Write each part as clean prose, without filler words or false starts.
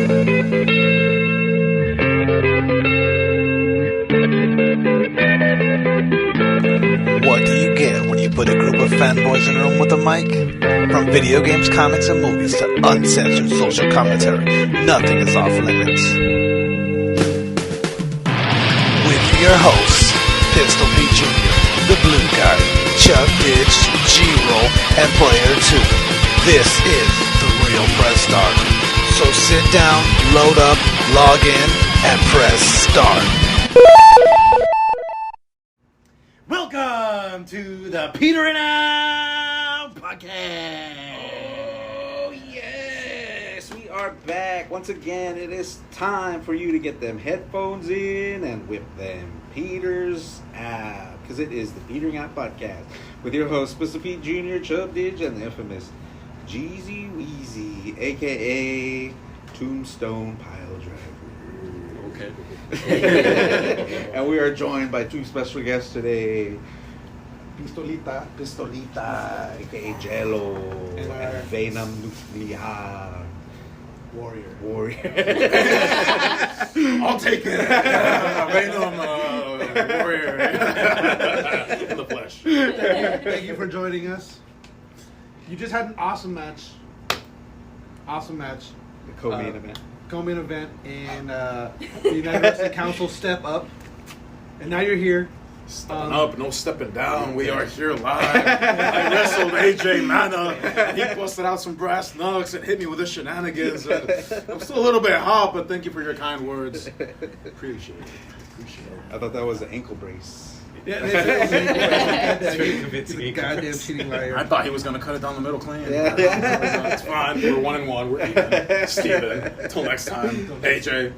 What do you get when you put a group of fanboys in a room with a mic? From video games, comics, and movies to uncensored social commentary, nothing is off limits. With your hosts, Pistol Pete Jr., The Blue Guy, Chuck Ditch, G-Roll, and Player 2. This is The Real Press Start. So sit down, load up, log in, and press start. Welcome to the Peter and Out podcast. Oh, yes. We are back. Once again, it is time for you to get them headphones in and whip them Peters out. Because it is the Peter and Out podcast with your host, Mr. Pete Jr., Chub Didge, and the infamous Jeezy Weezy, a.k.a. Tombstone Pile Driver. Okay. And we are joined by two special guests today. Pistolita, aka Jello, and Venom Nuclear. Warrior. I'll take it. Venom Warrior. In the flesh. Thank you for joining us. You just had an awesome match. The co-main event. Co-main event in the United Wrestling Council Step Up. And now you're here. Stepping up, no stepping down. We are here live. I wrestled AJ Mana. He busted out some brass knucks and hit me with his shenanigans. And I'm still a little bit hot, but thank you for your kind words. Appreciate it. I thought that was an ankle brace. Yeah, that's very convincing. Goddamn cheating liar. I thought he was going to cut it down the middle clean. Yeah. It's fine. We're 1-1. We're even. Steven. Until next time. AJ.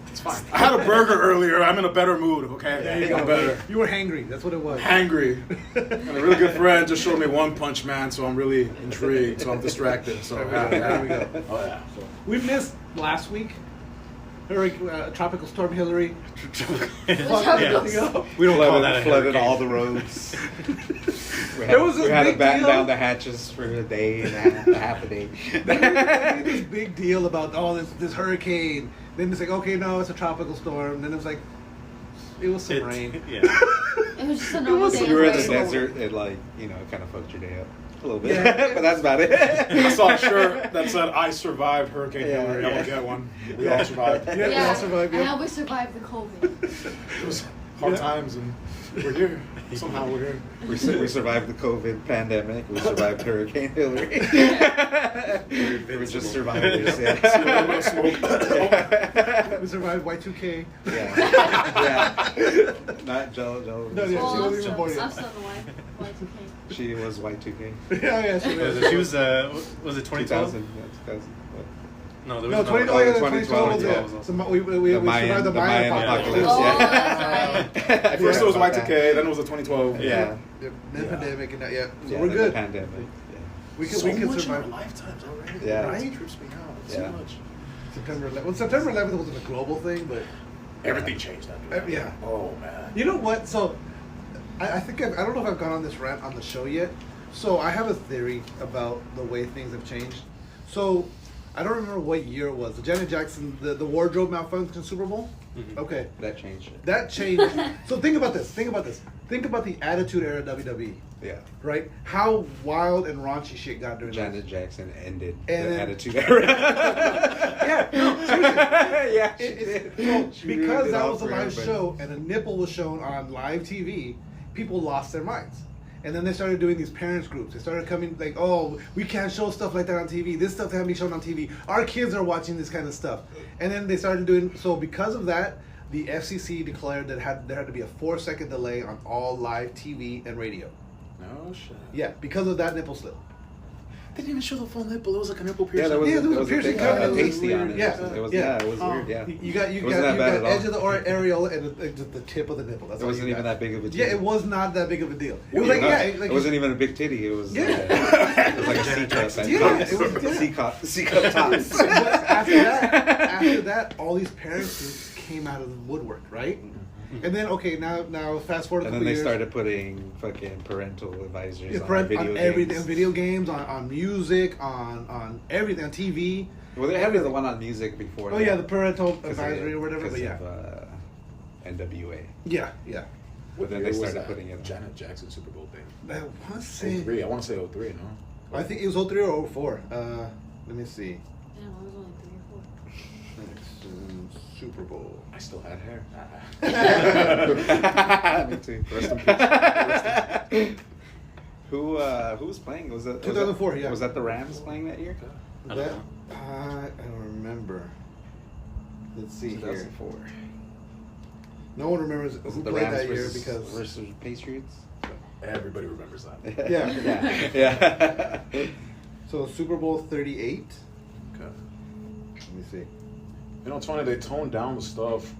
It's fine. I had a burger earlier. I'm in a better mood, okay? There you go. I'm better. You were hangry. That's what it was. Hangry. And a really good friend just showed me One Punch Man, so I'm really intrigued. So I'm distracted. So There we go. Oh, yeah. So. We missed last week. Tropical Storm Hillary. We don't call that a flooded hurricane. all the roads. We There was this had to big batten deal. down the hatches for a day and half a day. They made this big deal about this hurricane. Then it's like, okay, no, it's a tropical storm. Then it was like, it was some rain. Yeah. It was just a normal day. You were in the of rain. desert, it kind of fucked your day up a little bit. Yeah. But that's about it. I saw a shirt that said, I survived Hurricane Yeah. Hillary. I will get one. We Yeah. all survived. Yeah, we all survived, and yeah. now we survived the COVID. It was hard times, and we're here. Somehow we're here. We survived the COVID pandemic. We survived Hurricane Hillary. We were just survivors. See a little bit of smoke. We survived Y2K. Yeah. Not Jello. No, yeah. Well, she I'm wasn't even still, born I'm yet. still the Y2K. She was Y2K. Yeah, she was. She was, was it 2012? 2000. Yeah, 2000. What? No, there No, was 2012. Yeah. So we survived the Mayan apocalypse. Oh, Yeah. that's right. At first it was Y2K, then it was the 2012. Yeah. The pandemic and that, yeah. So Yeah, we're the good. Pandemic. We So can much in our survive. lifetimes already. Yeah. Right? It trips me out. Yeah. So much. September 11th. Well, September 11th wasn't a global thing, but Everything changed after that. yeah. Oh, man. You know what? So, I think I don't know if I've gone on this rant on the show yet. So I have a theory about the way things have changed. So I don't remember what year it was. The Janet Jackson, the wardrobe malfunction Super Bowl. Mhm. Okay, That changed it. that changed. So think about this. Think about the Attitude Era WWE. Yeah. Right? How wild and raunchy shit got during Janet Jackson ended And the then- Attitude Era. Yeah, no, seriously. Yeah, she It- did. so She because ruined it that all was a for live everybody. show and a nipple was shown on live TV, people lost their minds. And then they started doing these parents groups. They started coming like, oh, we can't show stuff like that on TV. This stuff can't be shown on TV. Our kids are watching this kind of stuff. And then they started doing, so because of that, the FCC declared that there had to be a 4-second delay on all live TV and radio. No shit. Yeah, because of that nipple slip. They didn't even show the full nipple. It was like a nipple piercing. Yeah, there was, Yeah, there was a piercing big coming. It was pasty weird. on it. Yeah. It was, Yeah. it was weird, yeah. You got It wasn't that bad at all. edge of the areola and the tip of the nipple. That's It all wasn't you even got. that big of a deal. Yeah, it was not that big of a deal. It was like, yeah, like it wasn't even a big titty. It was, Yeah. it was like a C cup. Yeah, it was- yeah. C cup tops. But after that, all these parents groups came out of the woodwork, right? And then now fast forward a And couple then they years. started putting fucking parental advisories Yeah, on video everything, games. video games, on music, on everything, on TV. Well, they had the one on music before. Oh that. yeah, the parental 'Cause advisory they- or whatever. But 'cause yeah, of, NWA. yeah. But then they started putting it on. Janet Jackson Super Bowl thing. I want to say. 03. I want to say 03, no? I think it was 03 or 04. Let me see. Damn, I was only 3 or 4. Super Bowl. I still had hair. Me too. Rest in peace. Who was playing? Was that 2004, yeah. Was that the Rams playing that year? I don't That know. I don't remember. Let's see here. 2004. No one remembers Was who it the played Rams that year versus because Patriots? Everybody remembers that. Yeah. yeah. so Super Bowl 38. Okay. Let me see. You know, it's funny, they toned down the stuff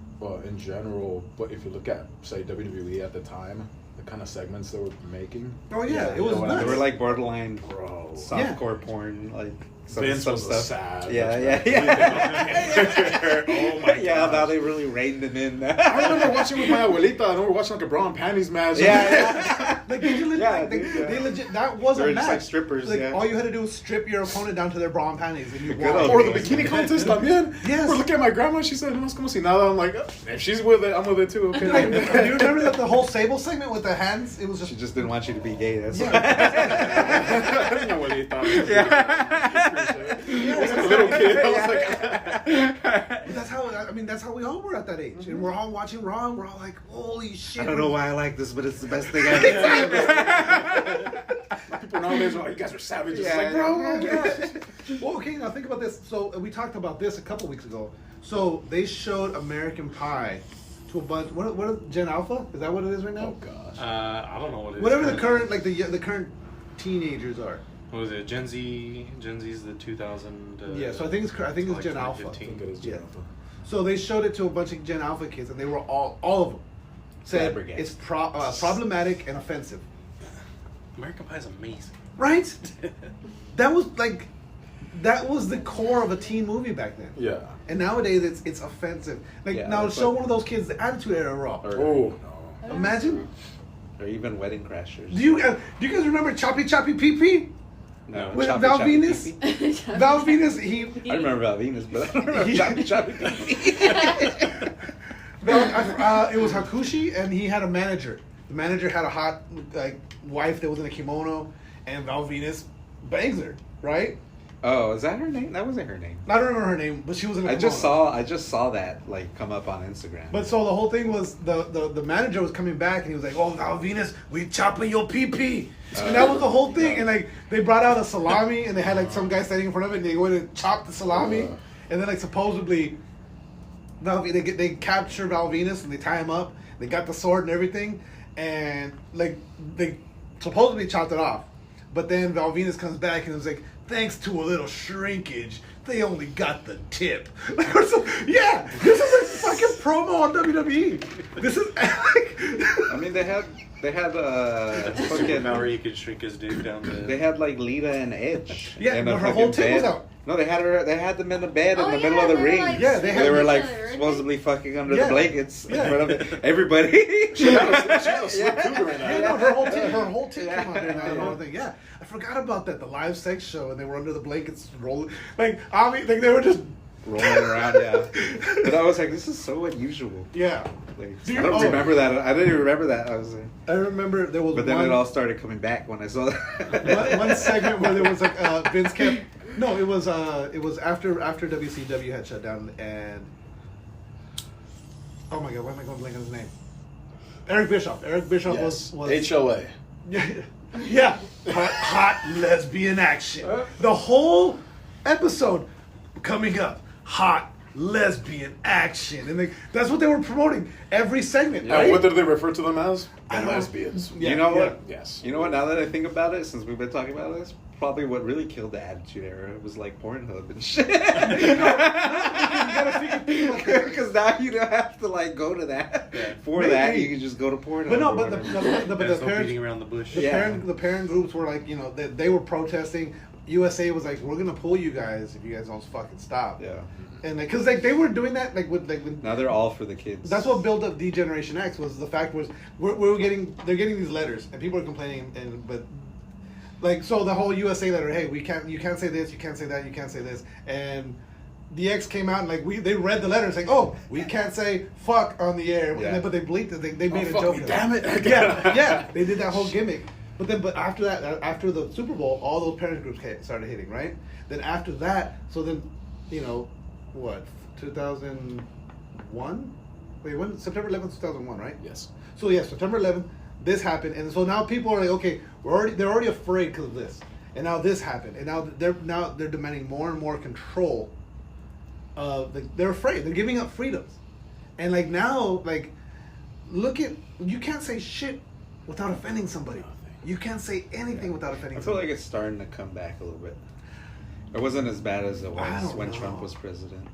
in general, but if you look at, say, WWE at the time, the kind of segments they were making. Oh yeah, it you was know what I nuts. They were like borderline Bro. softcore porn, like Vince was a stuff. savage. Yeah. Oh my god. Yeah, now they really reined them in. I remember watching with my abuelita. I remember watching like a bra and panties match. Like they legit, Yeah, they, dude, yeah. they legit. That was They a were just match. like strippers, Like yeah. all you had to do was strip your opponent down to their bra and panties, and you Good old won. Or the days. bikini contest también. Yes. Or look at my grandma. She said, "No, como si nada." I'm like, if she's with it, I'm with it too. Okay. Like, do you remember that the whole Sable segment with the hands? It was just She just didn't want you to be gay. That's Yeah. Mi abuelita. I was a little kid. I was like, But that's how that's how we all were at that age, and we're all watching Raw. And we're all like, "Holy shit!" I don't know why I like this, but it's the best thing I've ever people nowadays are like, you guys are savages. Yeah, It's like, bro, Yeah. Well, okay, now think about this. So we talked about this a couple weeks ago. So they showed American Pie to a bunch. What is Gen Alpha? Is that what it is right now? oh gosh. I don't know what it is. Whatever the current the current teenagers are. What was it? Gen Z. Gen Z's the 2000. Yeah, so I think it's like Gen Alpha. I think it is Gen Yeah. Alpha. So they showed it to a bunch of Gen Alpha kids, and they were all of them said Flabbergasted. it's problematic and offensive. American Pie is amazing. Right? That was the core of a teen movie back then. Yeah. And nowadays it's offensive. Like Yeah, now that's show like- one of those kids the Attitude Era Raw. Oh no. Imagine. Or even Wedding Crashers. Do you guys remember Choppy Choppy Pee Pee? No, With Choppy Val Choppy Venus? Pee Pee. Val Venus, I remember Val Venus, but I don't remember Choppy Choppy Pee Pee. it was Hakushi, and he had a manager. The manager had a hot wife that was in a kimono, and Val Venus bangs her, right? Oh, is that her name? That wasn't her name. I don't remember her name, but she was in a I kimono. just saw that like come up on Instagram. But so the whole thing was the manager was coming back and he was like, "Oh, Val Venus, we chopping your pee pee," and that was the whole thing. And like they brought out a salami and they had like some guy standing in front of it and they went and chopped the salami, and then like supposedly, they capture Val Venus and they tie him up. They got the sword and everything, and like they supposedly chopped it off. But then Val Venus comes back and it was like, thanks to a little shrinkage, they only got the tip. Yeah, this is a fucking promo on WWE. This is like, I mean, they had fucking. Now where you could shrink his dick down to. They had like Lita and Edge. Yeah, in but a her whole fucking tip was bed. out. No, they had them in the bed in Oh, the yeah, middle of the they were, ring. like, Yeah, they had- They were each like other, weren't they? supposedly fucking under Yeah. the blankets Yeah. in front of everybody. She had a slick cougar in yeah, that. no, her whole tip Yeah. came out during that whole thing. Yeah, I forgot about that. The live sex show, and they were under the blankets rolling. Like, I mean, like they were just, Rolling around, yeah. But I was like, this is so unusual. yeah. Like, Dude, I don't oh. remember that. I didn't even remember that. I was like, I remember there was but then one, it all started coming back when I saw that. one segment where there was like Vince kept. No, it was after WCW had shut down, and oh my god, why am I going blank on his name? Eric Bischoff. Eric Bischoff Yes. was HLA. yeah, hot lesbian action. The whole episode coming up, hot lesbian action, and that's what they were promoting every segment. And Right? what did they refer to them as? I The don't- lesbians. Yeah, You know yeah. what? Yes. You know what? Now that I think about it, since we've been talking about this, probably what really killed the Attitude Era was like Pornhub and shit. Because now you don't have to like go to that. Yeah. For Maybe. that, you can just go to Pornhub. But no, or but whatever. the There's no parents. beating around the bush. Yeah. The parent groups were like, they were protesting. USA was like, we're gonna pull you guys if you guys don't fucking stop. Yeah. And like, cause like they were doing that like with Now they're all for the kids. that's what built up D-Generation X was the fact was they're getting these letters and people are complaining but like so the whole USA letter, hey, you can't say this, you can't say that, you can't say this, and the X came out and like they read the letter saying, oh, we can't say fuck on the air, Yeah. but they bleeped it, they made a fuck joke. me, of damn it. yeah, they did that whole gimmick. But after that, after the Super Bowl, all those parent groups started hitting, right? Then after that, so then, what, 2001? Wait, when? September 11th, 2001, right? Yes. So yeah, September 11th, this happened, and so now people are like, okay, they're already afraid because of this, and now this happened, and now they're demanding more and more control. They're afraid. They're giving up freedoms, and like now, like, you can't say shit without offending somebody. You can't say anything without offending I feel somebody. like it's starting to come back a little bit. It wasn't as bad as it I was don't when know. Trump was president.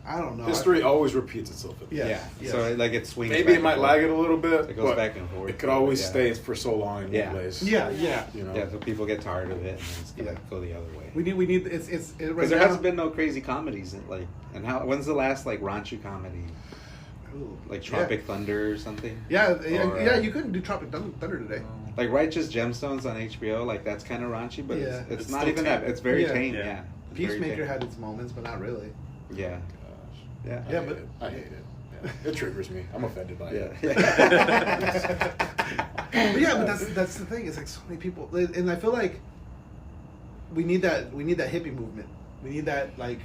I don't know. History always repeats itself. Yeah. So like it swings. Maybe back it might and lag forth. it a little bit. It goes but back and forth. It could always Yeah. stay for so long in Yeah. one place. Yeah. You know. Yeah, so people get tired of it, and it's gonna Yeah. go the other way. We need it's right Because there now- hasn't been no crazy comedies when's the last like raunchy comedy? Ooh, Like Tropic Thunder or something? Yeah, Or, you couldn't do Tropic Thunder today. Like Righteous Gemstones on HBO, like that's kind of raunchy, but Yeah. it's It's not still even tame. that. It's very Yeah. tame, Yeah. yeah. It's very Peacemaker tame. had its moments, but not really. Yeah. Yeah. Yeah, I hate but- it. I hate it. Yeah. It triggers me. I'm offended by it. Yeah. But yeah, but that's the thing. It's like so many people, and I feel like we need that hippie movement. We need that like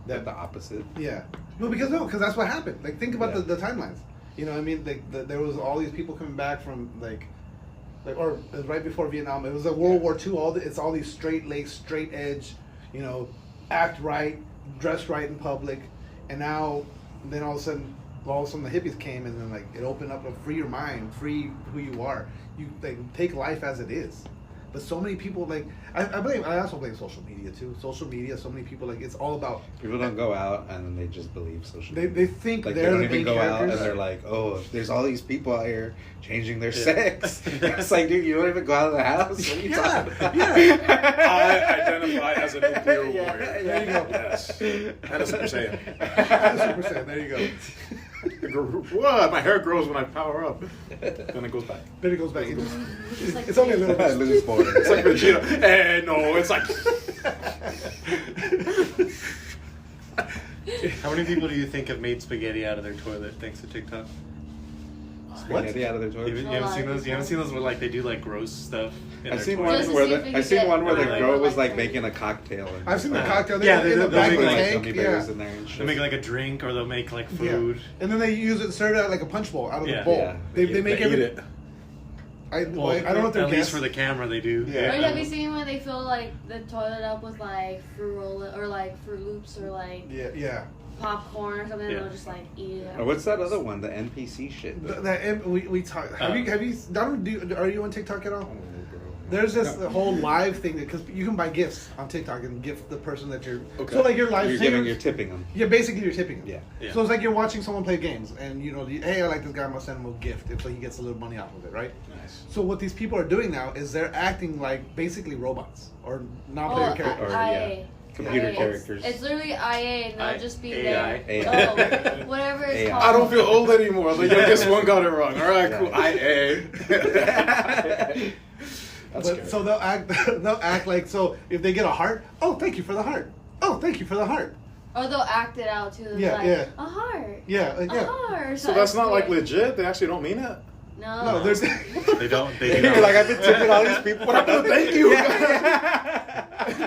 That the opposite. yeah. No, because that's what happened. Like think about Yeah. the timelines. You know what I mean? Like there was all these people coming back from like or it was right before Vietnam. It was like World War II. It's all these straight-laced, straight edge. Act right, dress right in public, and then all of a sudden the hippies came and then like it opened up to free your mind, free who you are. You like take life as it is. But so many people like I also blame social media too. Social media, so many people like it's all about People don't go out and then they just believe social they media. think Like they're they don't the even main go out and characters. they're like, oh, there's all these people out here changing their sex. It's like, dude, you don't even go out of the house. What are you talking about? I identify as a nuclear Yeah, warrior. yeah. There you go. Yes. That is Super Saiyan. 100%. There you go. What? My hair grows when I power up. Then it goes back. Then it goes back. like It's only a little bit. Lose border. It's like Vegeta. No, it's like. How many people do you think have made spaghetti out of their toilet thanks to TikTok? What? Spaghetti out of their You toilet. haven't, you haven't seen those? You haven't seen those where like they do like gross stuff? In I've their seen toilet? one Just to where see if you I've seen could one where the get- girl was like like making a cocktail. And I've seen the Yeah. cocktail. Yeah, in the they'll back make of the like tank. gummy Yeah. bears in there and They shit. make like a drink or they'll make like Yeah. food. And then they serve it out like a punch bowl out of Yeah. the bowl. Yeah. They make They eat it. I Well, don't know if they're at least guests. for the camera they do. Yeah. Or have you seen when they fill like the toilet up with like fruit roll or like Fruit Loops or like Yeah. popcorn or something? Yeah. And they'll just like eat it. Or what's that other one? The NPC shit. We talk. Have you? Are you on TikTok at all? There's this the whole live thing because you can buy gifts on TikTok and gift the person that you're. Okay. So like you're live. You're tipping them. Yeah, basically you're tipping them. Yeah. Yeah. So it's like you're watching someone play games, and hey, I like this guy. I'm gonna send him a gift, and so he gets a little money off of it, right? Nice. So what these people are doing now is they're acting like basically robots or non-player characters. Or, yeah. IA. Computer IA. characters. It's literally IA, and they'll I- just be AI. there. AI. Oh, whatever it's AI. called. I don't feel old anymore. The youngest one got it wrong. All right, Yeah. cool. IA. That's But scary. so they'll act like so if they get a heart, oh thank you for the heart. Oh thank you for the heart. Or they'll act it out too. They'll be Yeah, like, yeah. a heart. Yeah, A yeah. heart. So that's not like weird. legit. They actually don't mean it. No. No, there's They don't. They do You're not. like, I've been tipping all these people. What happened to thank you?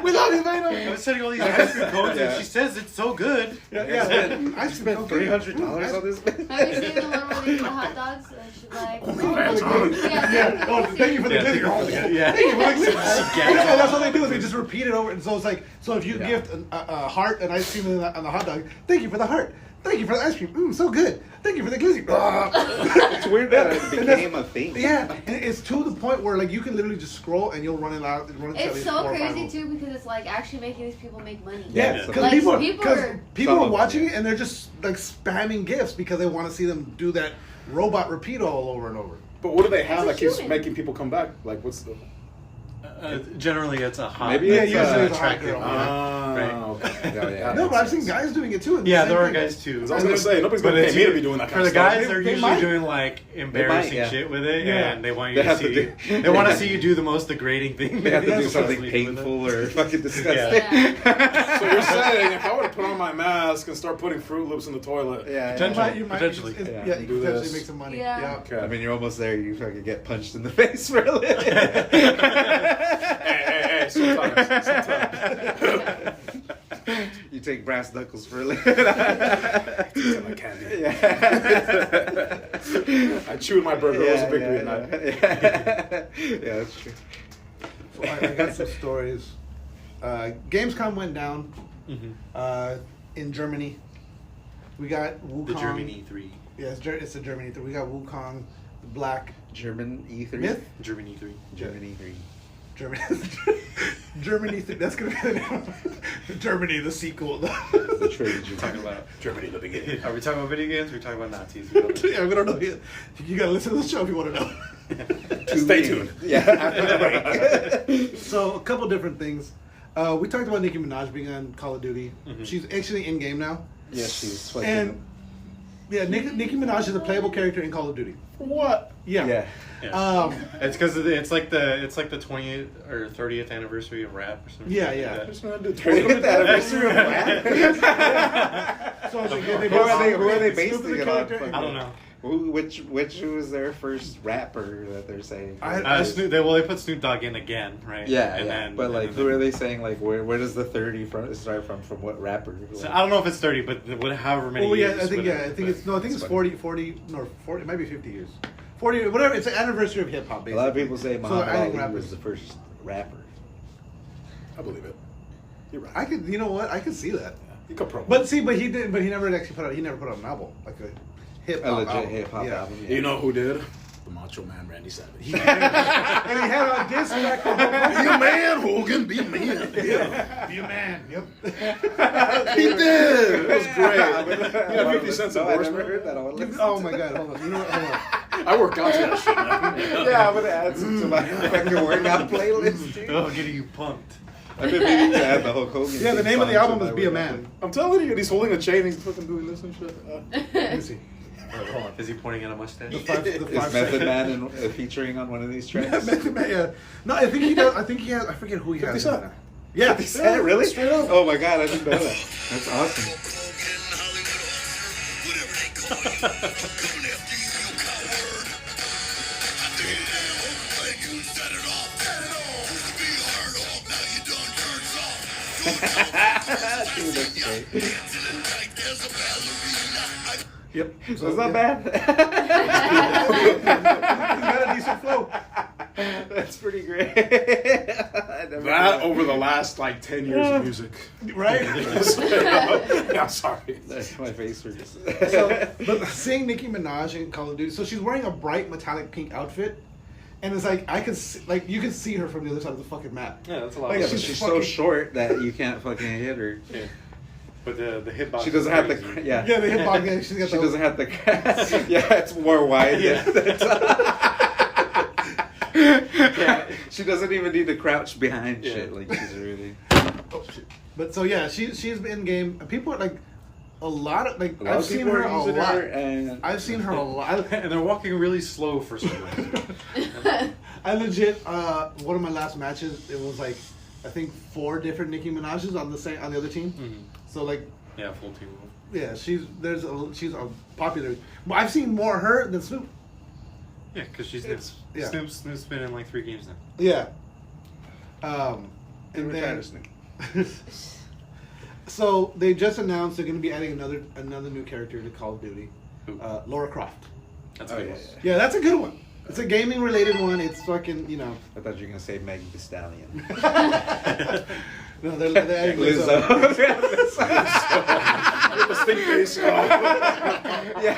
We love you, I man. was sending all these ice cream cones Yeah. and she says it's so good. yeah. I spent $300 on this. Have you seen the one where they eat the hot dogs? And she's like, Yeah. Oh, thank you for the Yeah, glizzy. thank you for the- yeah. Thank you for the glizzy. She And gags that's what they do is they just repeat it over. And so it's like, so if you Yeah. gift a heart and ice cream on the hot dog, thank you for the heart. Thank you for the ice cream. So good. Thank you for the glizzy. It's weird that it became a thing. Yeah, and it's to the point where like you can literally just scroll and you'll run it out. Run it's so crazy too because it's like actually making these people make money. Yeah, Yeah. because Like, people, people are- Some are of watching them, it and they're just like spamming gifts because they want to see them do that robot repeat all over and over. But what do they have It's a that keeps human. making people come back? Like, what's the? Generally, it's a hot. Maybe Yeah, it's, usually it's a hot attractive girl. woman. Right. Okay. yeah. No, but I've seen guys doing it too. and the Yeah, same there are thing. guys too. I was gonna say nobody's But gonna pay it's me to be doing that for kind the of stuff. guys. They're They usually might. doing like embarrassing yeah. shit with it, Yeah. and they want you They to have to see. do- They want to see you do the most degrading thing. They have to do possibly something with it. painful or fucking disgusting. Yeah. So you're saying if I were to put on my mask and start putting Fruit Loops in the toilet, Yeah, Potentially. You might Potentially. yeah, Yeah. you Do could potentially this. make some money. Yeah. okay. I mean, you're almost there. You fucking get punched in the face for a living. hey, sometimes. You take brass knuckles for a living. It's like candy. Yeah. I chewed my burger. It was a victory at night. Yeah, that's true. So I got some stories. Gamescom went down in Germany. We got Wukong. The Germany 3. Yeah, it's the Germany. We got Wukong, the Black German E3. Myth. Germany 3. Germany 3. Germany. Germany. That's gonna be the name. Germany, the sequel. The trilogy. Talking about. Germany, the beginning. Are we talking about video games? Or are we talking about Nazis? Yeah, we don't know yet. You gotta listen to the show if you want to know. Stay tuned. Yeah, after the break. So a couple different things. We talked about Nicki Minaj being on Call of Duty. She's actually in game now. Yeah, she's fucking. And yeah, Nicki Minaj is a playable character in Call of Duty. What? Yeah. Yeah. Yeah. It's because it's like the 20th or 30th anniversary of rap or something. Yeah, like yeah. that. Just gonna do Hit the anniversary of rap. So Who are they basing it on? I don't know. Which was their first rapper that they're saying? They put Snoop Dogg in again, right? Yeah, and yeah. then But like, and who then- are they saying? Like, where does the 30 start from? From what rapper? So I don't know if it's 30, but however many Oh yeah, years. I think whatever, I think but- it's no, I think it's 40. It might be 50 years. 40, whatever. It's an anniversary of hip hop. A Basically. lot of people say So Muhammad I think Ali rappers- was the first rapper. I believe it. You're right. I could, you know what? I could see that. You could promo. But see, he didn't. But he never actually put out. He never put out an album like a hip A hop legit album. hip hop Yeah. album. You know who did? The Macho Man, Randy Savage. And he had on this track. Be a man, Hogan. Be a man. Yeah. Be a man. Yep. He did. It was great. He had 50 cents No, of I horse. never heard that. I want to listen Oh to my that. god! Hold on. You know what? Hold on. I work out to that shit, man. Yeah, I'm gonna add some to my fucking workout playlist, dude. Oh, getting you pumped. I've been meaning to add the Hulk Hogan. Yeah, the theme name of the song album to is my Be a workout Man. I'm telling you, he's holding a chain. He's fucking doing this and shit. Let me see. Hold on. Is he pointing at a mustache? The playlist. Is five Method second- Man featuring on one of these tracks? Method Man, yeah. No, I think he does. I think he has. I forget who he 50 has. Cent. in there. Yeah, Is that really? Straight up. Oh my god, I didn't know that. That's awesome. Dude, that's great. Yep. So it's not bad. He's got a decent flow. That's pretty great. I never That knew over the last like 10 years of music. Right? Yeah, I'm sorry. that. My face hurts. So, but seeing Nicki Minaj in Call of Duty, so she's wearing a bright metallic pink outfit, and it's like I can see, like you can see her from the other side of the fucking map. Yeah, that's a lot. Like, Yeah, of but she's she's fucking- so short that you can't fucking hit her. Yeah. But the hitbox. She doesn't is have the crazy. yeah. Yeah, the hip hop. Yeah, she's got She the. doesn't have the yeah. It's more wide. Yeah, she doesn't even need to crouch behind Yeah. shit. Like she's really. Oh, shit. But so yeah, she's in game. People are like a lot of like A lot I've of seen people her are a using lot. her, and I've seen her a lot. And they're walking really slow for some reason. I legit one of my last matches. It was like I think 4 different Nicki Minaj's on the other team. Mhm. So like Yeah, full team. yeah, she's a popular. Well, I've seen more her than Snoop. Yeah, because she's yeah. Snoop's been in like 3 games now. Yeah. And Retired then Snoop. so they just announced they're going to be adding another new character to Call of Duty, Who? Laura Croft. That's Oh, good. yeah, Yeah, that's a good one. It's a gaming related one. It's fucking I thought you were gonna say Meg Thee Stallion. No, they're adding Lizzo. With the stink face. Yeah.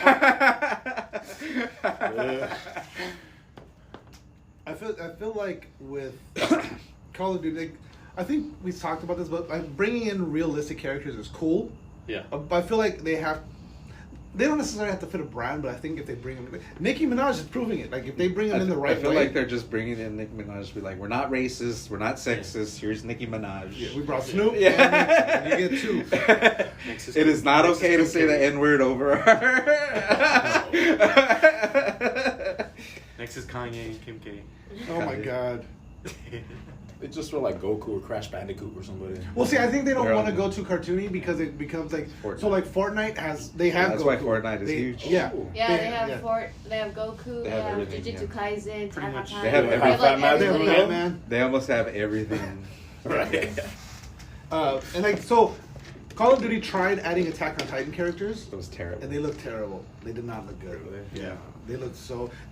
I feel like with Call of Duty, like, I think we talked about this, but like, bringing in realistic characters is cool. Yeah. I feel like they have. they don't necessarily have to fit a brand, but I think if they bring him, Nicki Minaj is proving it. Like if they bring him in the right I feel way, like they're just bringing in Nicki Minaj to be like, we're not racist, we're not sexist. Here's Nicki Minaj. yeah, we brought Snoop. Yeah. and you get two. It is not okay to say the N word over her. Next is Kanye and Kim K. Oh my god. They just feel like Goku or Crash Bandicoot or somebody. Well, see, I think they don't They're want to on- go too cartoony because it becomes like Fortnite. so. Like Fortnite has, they have. That's Goku. why Fortnite is huge. Yeah, Yeah, they have yeah. They have Goku, They they have have everything, Jujutsu yeah. Kaisen, Pretty much. Attack on They have Titan. every like Fat Man, They have everything. Batman. They almost have everything. Right. And like so, Call of Duty tried adding Attack on Titan characters, It was terrible. and they look terrible. They did not look good. Yeah. They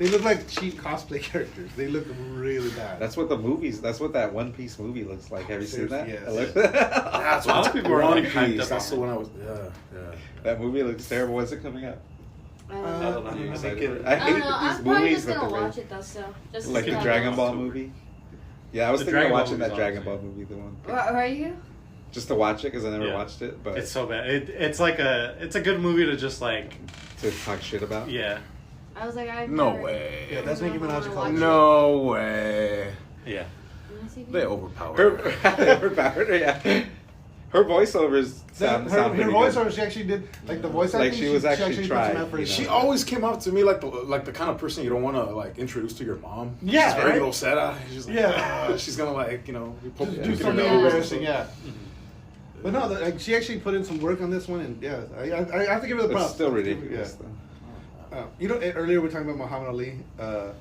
look like cheap cosplay characters. They look really bad. That's what that One Piece movie looks like. Have you seen that? Yes. It looks- That's A lot of people are One really hyped Piece. up That's the on one it. I was. Yeah. That movie looks terrible. When's it coming out? I don't Uh, know. I don't know. I'm I excited think for it. it, I I hate don't know. I'm these probably movies just that gonna they're watch it though. So just like to the see Dragon how Ball it goes. movie. Yeah, I was The thinking of Dragon Ball watching that movie's Dragon awesome. Ball movie, the one. Are you? Just to watch it because I never Yeah. watched it, but it's so bad. It's like it's a good movie to just like, to talk shit about. yeah, I was like, I No way. Yeah, that's Nicki Minaj. Call No way. yeah. They overpowered Her, her. overpowered her, yeah. Her voiceovers sound her pretty voiceover, good. she actually did like the voice Like, acting. she was actually put tried, some effort you into know. She it. always came up to me like the kind of person you don't want to like introduce to your mom. Yeah, she's very right? grosera. She's like, Yeah. she's gonna like be poking do her something nose. embarrassing, yeah. But no, like she actually put in some work on this one, and yeah, I have to give her the But props. still I have to give her- ridiculous, yeah. You know, earlier we were talking about Muhammad Ali. though.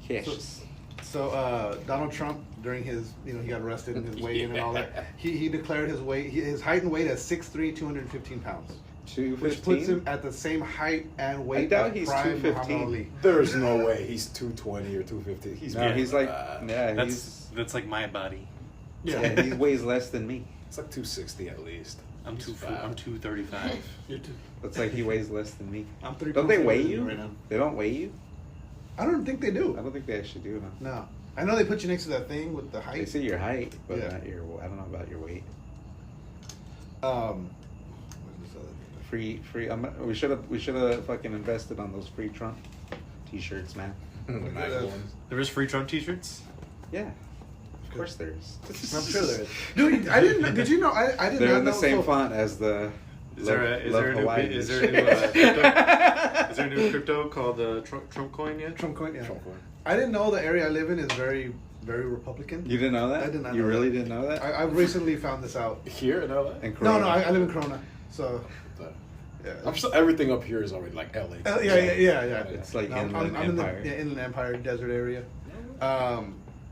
Yes. So Donald Trump, during his, he got arrested in his weigh-in and all that, he declared his weight, his height and weight as 6'3", 215 pounds, which puts 215? him at the same height and weight I doubt of he's prime 215. Muhammad Ali. There's no way he's 220 or 250. He's No, he's like, yeah, That's like my body. yeah, he weighs less than me. it's like 260 at least. I'm He's two. fat. I'm 235. It's like he weighs less than me. I'm 3 Don't they pounds weigh heavier you? right now. They don't weigh you? I don't think they I do. don't think they actually do, huh? No, I know they put you next to that thing with the They height. say your height, but Yeah. not your. I don't know about your weight. What's this other thing? Free. We should have fucking invested on those free Trump T-shirts, man. Nice ones. There is free Trump T-shirts. Yeah, of course there is. I'm sure there is. Dude, I didn't. Did you know? I did They're not in the know. same so- font as the. Is there a new Hawaii. is there a new crypto? Is there a new crypto called the Trump coin yet? Trump coin. Yeah. Trump coin. I didn't know the area I live in is very, very Republican. You didn't know that? I did not You know really that. didn't know that? I recently found this out. Here in LA. In No, Corona. I live in Corona, so yeah. I'm sure everything up here is already like LA. Yeah. It's like No, Inland I'm in the Empire. Inland Empire desert area,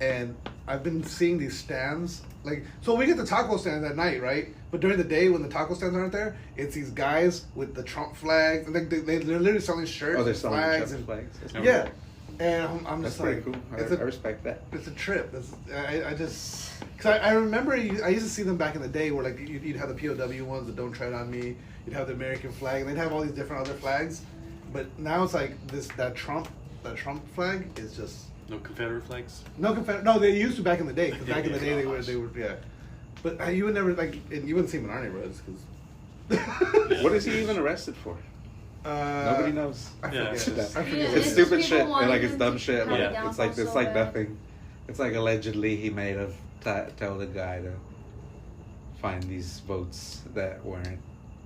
and I've been seeing these stands. Like, so we get the taco stands at night, right? But during the day, when the taco stands aren't there, it's these guys with the Trump flags. Like they're literally selling shirts, Oh, they're and selling flags, Trump and flags. That's yeah. And I'm That's just pretty like, cool. I it's a respect that. it's a trip. I just, because I remember I used to see them back in the day where like you'd have the POW ones, the Don't Tread on Me. You'd have the American flag, and they'd have all these different other flags. But now it's like that Trump flag is just No Confederate flags. no Confederate. No, they used to back in the day. 'Cause back in the day Gosh. they were yeah. But you would never like, and you wouldn't see them in our neighborhoods because. What is he even arrested for? Nobody knows. I Yeah, forget. it's just- I forget. Yeah, It's It's stupid people shit. And wanting like it's him dumb to shit. cut Like, it down it's like so it's like bad. nothing. It's like allegedly he may have tell the guy to find these votes that weren't.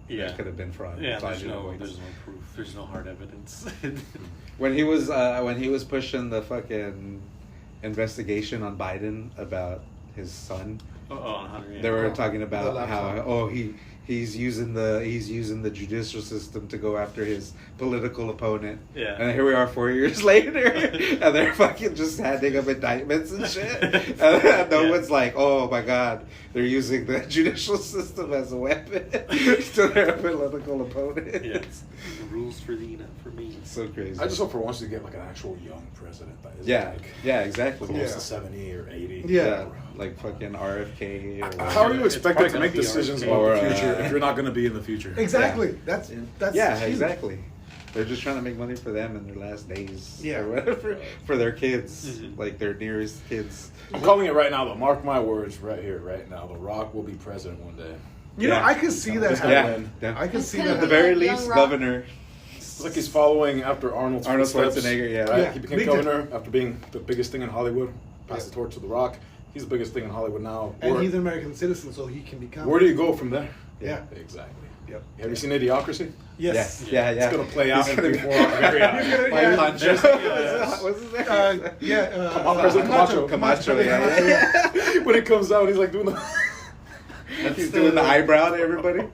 Yeah. That could have been fraud. Yeah. There's fraudulent no votes. proof. There's no hard evidence. When he was pushing the fucking investigation on Biden about his son, on Hunter. Yeah. they were Oh, talking the about laptop. how he's using the judicial system to go after his political opponent. Yeah. And here we are 4 years later, and they're fucking just handing him indictments and shit. And no Yeah. one's like, oh my god, they're using the judicial system as a weapon to their political opponent. Yeah. The rules for thee, not for me. It's so crazy. I just hope for once to get like an actual young president that is yeah, like yeah, exactly. close Yeah. to 70 or 80. Yeah. Like fucking RFK. Or How are you It's expected probably to make gonna be decisions RFK. about Or, the future uh, if you're not going to be in the future? Exactly. That's yeah, huge. exactly. They're just trying to make money for them in their last days. Yeah. Or whatever. For their kids. Mhm. Like their nearest kids. I'm calling it right now, though. Mark my words right here, right now. The Rock will be president one day. You know, Yeah. I could see that Just happen. gonna Yeah. win. Yeah. I can It's see gonna At that. the very Young least, Rock. governor. It's like he's following after Arnold footsteps, Schwarzenegger, yeah. Right? Yeah, He became big governor after being the biggest thing in Hollywood. Passed Yeah. the torch to The Rock. He's the biggest thing in Hollywood now. And Where, he's an American citizen, so he can become. where do you go from there? Yeah. Exactly. Yep. Have you seen Idiocracy? Yes. Yeah. It's going to play out He's in gonna be- before our very eyes. Yeah. Pancho. Yes. What's his name? President Camacho. Camacho, yeah. When it comes out, he's like doing the. He's doing the eyebrow to everybody.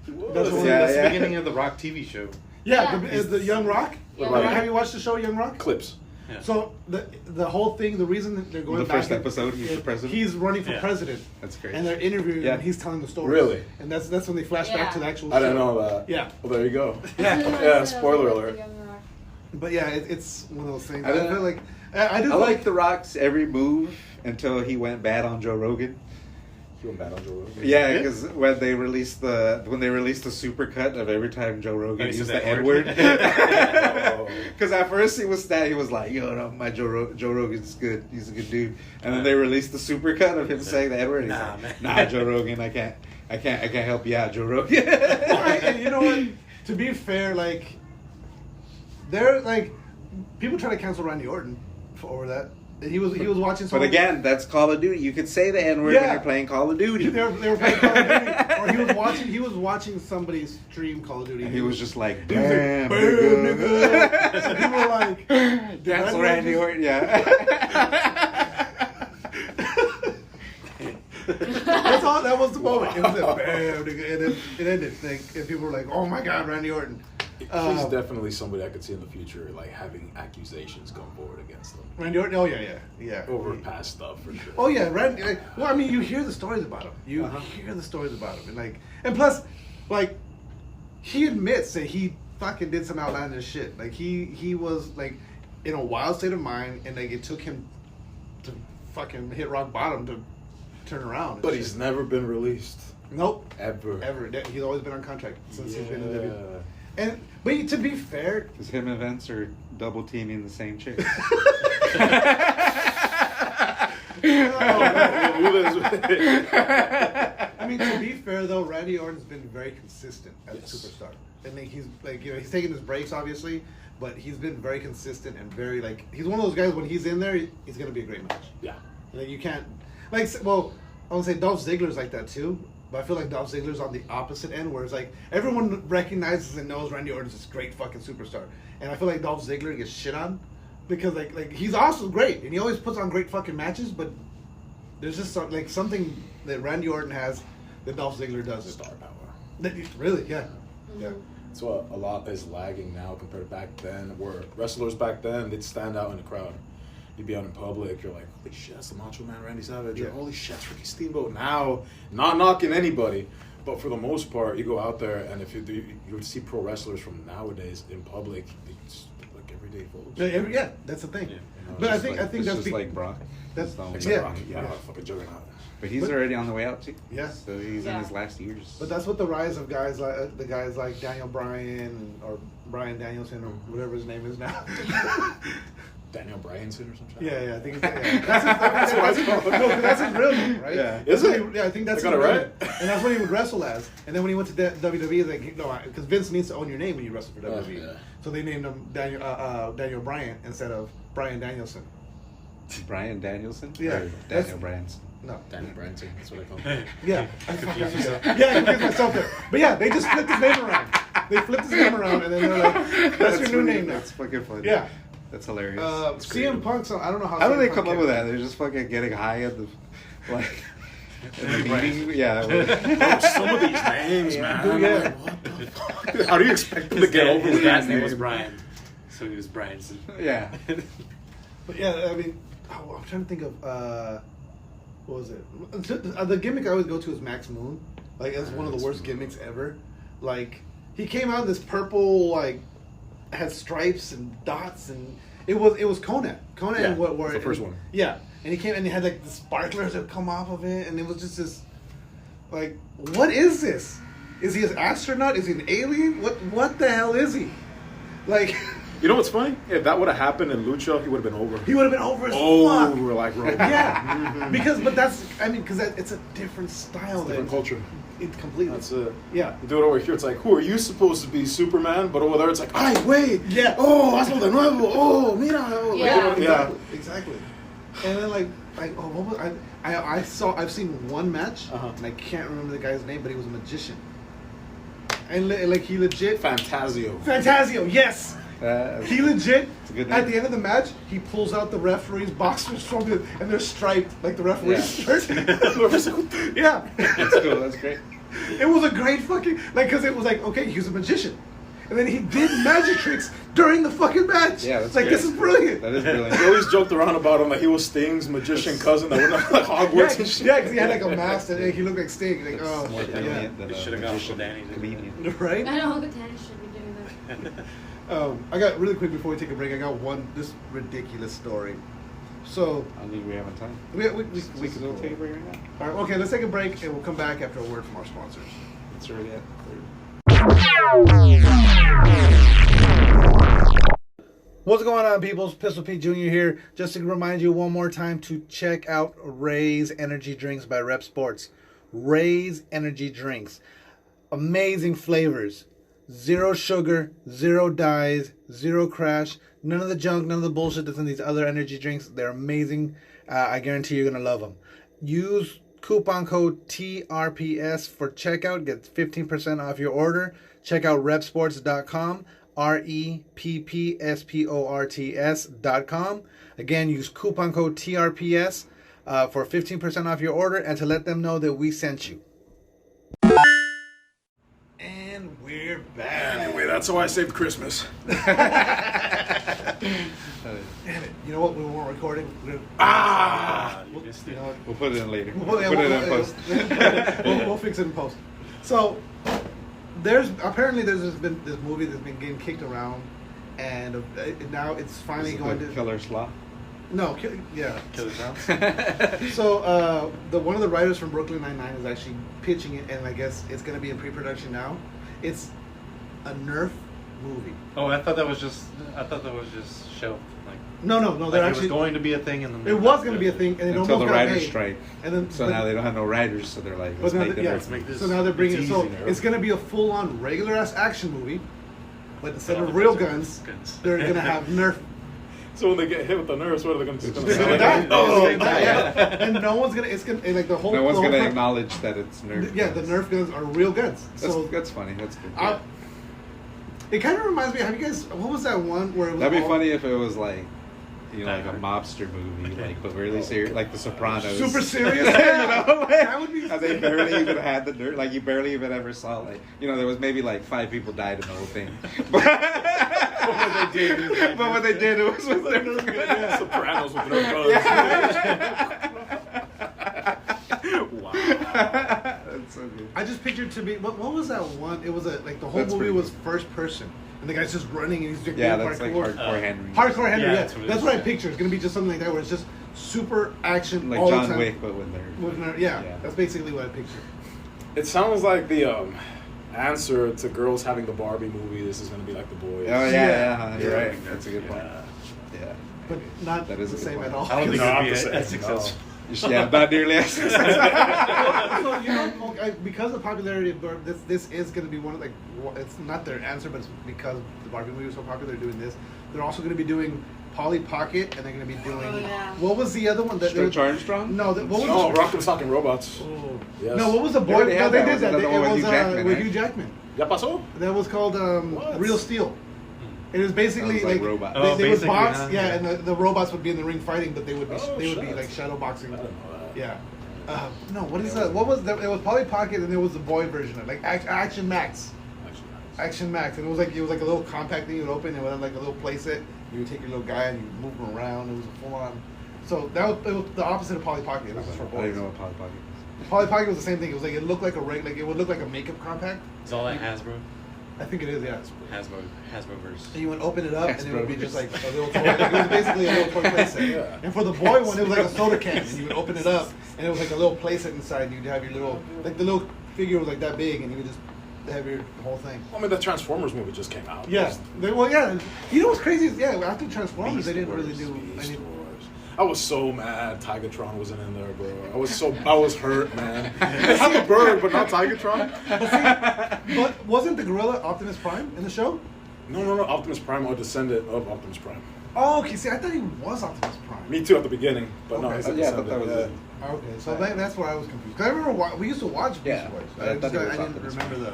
That's the one- Yeah, That's yeah. the beginning of the Rock TV show. Yeah, Yeah. is the Young Rock. Young Right. Rock. Have you watched the show Young Rock? Clips. Yeah. So the whole thing, the reason that they're going The back first episode, he's the president? He's running for Yeah. president, That's great. and they're interviewing him, Yeah. and he's telling the story. Really? And that's when they flash back Yeah. to the actual. I didn't show. know that. Yeah. Well, there you go. Yeah. Spoiler alert. But yeah, it's one of those things. I I don't- feel like I do I feel like The Rock's every move until he went bad on Joe Rogan. You went bad on Joe Rogan? Yeah, because when they released the supercut of every time Joe Rogan Oh, he used said the that N word? word. Oh. Because at first he was like, yo, no, my Joe Rogan's good. He's a good dude. And then they released the supercut of him saying the N word. Nah, Like, man. nah, Joe Rogan, I can't help you out, Joe Rogan. and you know what? To be fair, like they're like people try to cancel Randy Orton over that. And he was watching. But someone- again, that's Call of Duty. You could say the N word when Yeah. you're playing Call of Duty. they were playing Call of Duty, or he was watching somebody stream Call of Duty. And he was just like, He was like, "Bam, "Bam, nigga." nigga." And people were like, Cancel Randy Randy Orton Orton, yeah. That's all. That was the moment. It was like, bam, nigga, and then it ended. Like, and people were like, "Oh my God, Randy Orton." He's Um, definitely somebody I could see in the future, like having accusations come forward against him Randy Orton. Oh yeah. over past stuff for sure. Oh yeah, Randy. Like, well, I mean, you hear the stories about him. You hear the stories about him, and plus, like, he admits that he fucking did some outlandish shit. Like he was like in a wild state of mind, and like it took him to fucking hit rock bottom to turn around. and But shit. he's never been released nope. ever. Ever. He's always been on contract since he's been in Yeah. W. And but to be fair, Because him and Vince are double teaming the same chick. I mean, to be fair though, Randy Orton's been very consistent as Yes. a superstar. I think he's like, you know, he's taking his breaks obviously, but he's been very consistent and very like, he's one of those guys when he's in there, he's gonna be a great match. Yeah. Like you can't, like, well, I would say Dolph Ziggler's like that too, but I feel like Dolph Ziggler's on the opposite end, where it's like everyone recognizes and knows Randy Orton's this great fucking superstar, and I feel like Dolph Ziggler gets shit on because like he's also great and he always puts on great fucking matches, but there's just like something that Randy Orton has that Dolph Ziggler doesn't. Star power. Really, yeah, yeah. So a lot is lagging now compared to back then, where wrestlers back then, they'd stand out in the crowd. You'd be out in public, you're like, holy shit, that's the Macho Man Randy Savage. Or Yeah. holy shit, that's Ricky Steamboat. Now, not knocking anybody, but for the most part, you go out there and if you would see pro wrestlers from nowadays in public, they just look like everyday folks. Yeah, that's the thing. Yeah. You know, But I it's think like- I think It's that's just like Brock. that's the only Except yeah. Rocky, yeah, fucking juggernaut. But he's already on the way out too. Yeah. So he's in Yeah. his last years. But that's what the rise of guys like the guys like Daniel Bryan or Brian Danielson or whatever his name is now. Daniel Bryanson or something. Yeah, I think that's his real name, right? Yeah. Is That's it? what he- yeah, I think that's I got his it real right? name. And that's what he would wrestle as. And then when he went to WWE, like no, because Vince needs to own your name when you wrestle for WWE. yeah. So they named him Daniel Bryan instead of Brian Danielson. Brian Danielson? Yeah. Or Daniel Branson. No. Daniel Bryanson, that's what I call him. Yeah, I confused myself there. But yeah, they just flipped his name around. They flipped his name around, and then they're like, "That's your new funny. name now." That's fucking funny. Yeah. That's hilarious. CM Punk's. I don't know how. How do CM they Punk come up came- with that? They're just fucking getting high at the, like, in the Right. meeting? Yeah. Bro, some of these names, man. I'm Yeah. like, what the fuck? How do you expect them to get over His with dad's that name was name? Brian, so he was Bryanson. Yeah. But yeah, I mean, I'm trying to think of what was it? The gimmick I always go to is Max Moon. Like it's one of the Max worst Moon. gimmicks ever. Like he came out in this purple, like had stripes and dots, and it was Conan. Conan, Yeah, what? it's the first one. Yeah, and he came and he had like the sparklers that come off of it, and it was just this. Like, what is this? Is he an astronaut? Is he an alien? What the hell is he? Like, You know what's funny? If that would have happened in Lucha, he would have been over. He would have been over as Oh, fuck. we're like Roman. Yeah, because it's a different style. Different culture. It's completely. That's it. Yeah. You do it over here, it's like, who are you supposed to be, Superman? But over there, it's like, ay, wait. Yeah. Oh, hazlo de nuevo. Oh, mira. Oh, Yeah. Exactly. And then what was I've seen one match, and I can't remember the guy's name, but he was a magician. And he legit. Fantasio, yes. He legit. It's a good At name. the end of the match, he pulls out the referee's boxers from it, and they're striped like the referee's shirt. Yeah. That's cool. That's great. It was a great fucking because it was like, okay, he was a magician, and then he did magic tricks during the fucking match. Yeah, that's like great. this is brilliant. That is brilliant. He always joked around about him like he was Sting's magician cousin that went to like Hogwarts and shit. Yeah, because he had like a mask and he looked like Sting. Like, It's more yeah. brilliant than You a should have gone magician for Danny. comedian. Right? I know Uncle Danny should be doing that. I got really quick before we take a break. I got this ridiculous story. So I don't think we have time. we We can take a break right now. All right, okay, let's take a break and we'll come back after a word from our sponsors. It's already at What's going on, peoples? Pistol Pete Jr. here. Just to remind you one more time to check out Ray's Energy Drinks by Rep Sports. Ray's Energy Drinks. Amazing flavors. Zero sugar, zero dyes, zero crash. None of the junk, none of the bullshit that's in these other energy drinks. They're amazing. I guarantee you're going to love them. Use coupon code TRPS for checkout. Get 15% off your order. Check out repsports.com. REPPSPORTS.com. Again, use coupon code TRPS for 15% off your order and to let them know that we sent you. And we're back. Anyway, that's how I saved Christmas. Damn it. You know what? We weren't recording. You missed You it. know what? We'll put it in later. We'll Put it in post. We'll fix it in post. So, there's been this movie that's been getting kicked around, and now it's finally Is it going the to Killer Sloth. no, yeah. Killer Clowns? So one of the writers from Brooklyn Nine-Nine is actually pitching it, and I guess it's going to be in pre-production now. It's a Nerf movie. Oh, I thought that was just shelved. Like, No, they're it actually was going to be a thing, and then it was going to be a thing, and it Until almost the got writers made. strike. And then So now they don't have no writers, so they're like, let's But now make that- the yeah. Nerf. make this. So now they're bringing it's it. So easy now. it's going to be a full-on regular-ass action movie, but instead All of the real guns are guns, guns. they're going to have Nerf. So when they get hit with the nerves, what are they going to do? They're gonna Like, die. oh, They're gonna die, yeah. And no one's gonna. It's gonna like the whole. No one's the whole gonna time- acknowledge that it's Nerf. Yeah, the guns. Nerf guns are real guns. That's, So that's funny. That's good. it kind of reminds me. Have you guys? What was that one where it was? That'd be all- funny if it was like, you know, like a Die mobster movie, like but really serious, like The Sopranos. Super serious. You know, like, That would be. and they barely even had the Nerf. Like you barely even ever saw. Like you know, there was maybe like 5 people died in the whole thing. But what they did, it was with their Nerf guns. Sopranos with Nerf guns. Wow. That's so good. I just pictured to be. What was that one? It was like the whole That's movie pretty was good. first person, and the guy's just running and he's doing Yeah, that's like parkour. hardcore Henry. Hardcore Henry. Yeah, Yeah, that's what it that's is, what I yeah. picture. It's gonna be just something like that where it's just super action Like all the John time. Wick, but with Nerf. With Nerf. Yeah, Yeah. that's basically what I picture. It sounds like the answer to girls having the Barbie movie. This is going to be like The Boys. Oh yeah, you're Yeah. right. That's a good point. Yeah. Yeah. But not That is the a good same point. at all. I don't think No, it'd I'm be just saying, as successful. Yeah, not nearly as successful. So, you know, because of popularity of Barbie, this is going to be one of it's not their answer, but it's because the Barbie movie was so popular. They're doing this. They're also going to be doing Polly Pocket, and they're going to be doing. Oh, yeah. What was the other one that Stretch Armstrong? No, what was Oh, the, Rock'em Sock'em Robots. Oh. Yes. No, what was the They boy? already No, had they that. did Was that. that the It one with was Hugh Jackman, with right? Hugh Jackman. ¿Ya pasó? That was called What? Real Steel. It was basically Sounds like like robots. they, Oh, they would basically, box, huh? yeah, Yeah. and the robots would be in the ring fighting, but they would be Oh, they would be shit. like shadow boxing. I didn't know that. Yeah. No, what is that? What was that? It was Polly Pocket, and there was the boy version of it, like Action Max. Actually, Action Max, and it was like a little compact thing you would open, and it would have like a little playset. You would take your little guy and you move him around. It was a full on. So it was the opposite of Polly Pocket. It was just for I don't boys. even know what Polly Pocket is. Polly Pocket was the same thing. It was like it looked like a it would look like a makeup compact. Is all that Hasbro? I think it is, yeah. Hasbroverse. And you would open it up, and it would be Hasbro. just like a little toy. Like, it was basically a little toy playset. Yeah. And for the boy one, it was like a soda can, and you would open it up, and it was like a little playset inside. And you'd have your little, like the little figure was like that big, and you would just heavier whole thing. I mean, the Transformers movie just came out. Yes. Well, yeah. You know what's crazy is, after Transformers, they didn't really do Beast any. Wars. I was so mad Tigatron wasn't in there, bro. I was hurt, man. I'm a bird, but not Tigatron. But wasn't the gorilla Optimus Prime in the show? No. Optimus Prime or descendant of Optimus Prime. Oh, okay. See, I thought he was Optimus Prime. Me too at the beginning, but no, Okay. he's a Yeah, I thought descendant. that was Yeah. Okay, so that's where I was confused. 'Cause I remember we used to watch Beast Yeah, Wars. I thought it was I didn't Optimus remember the.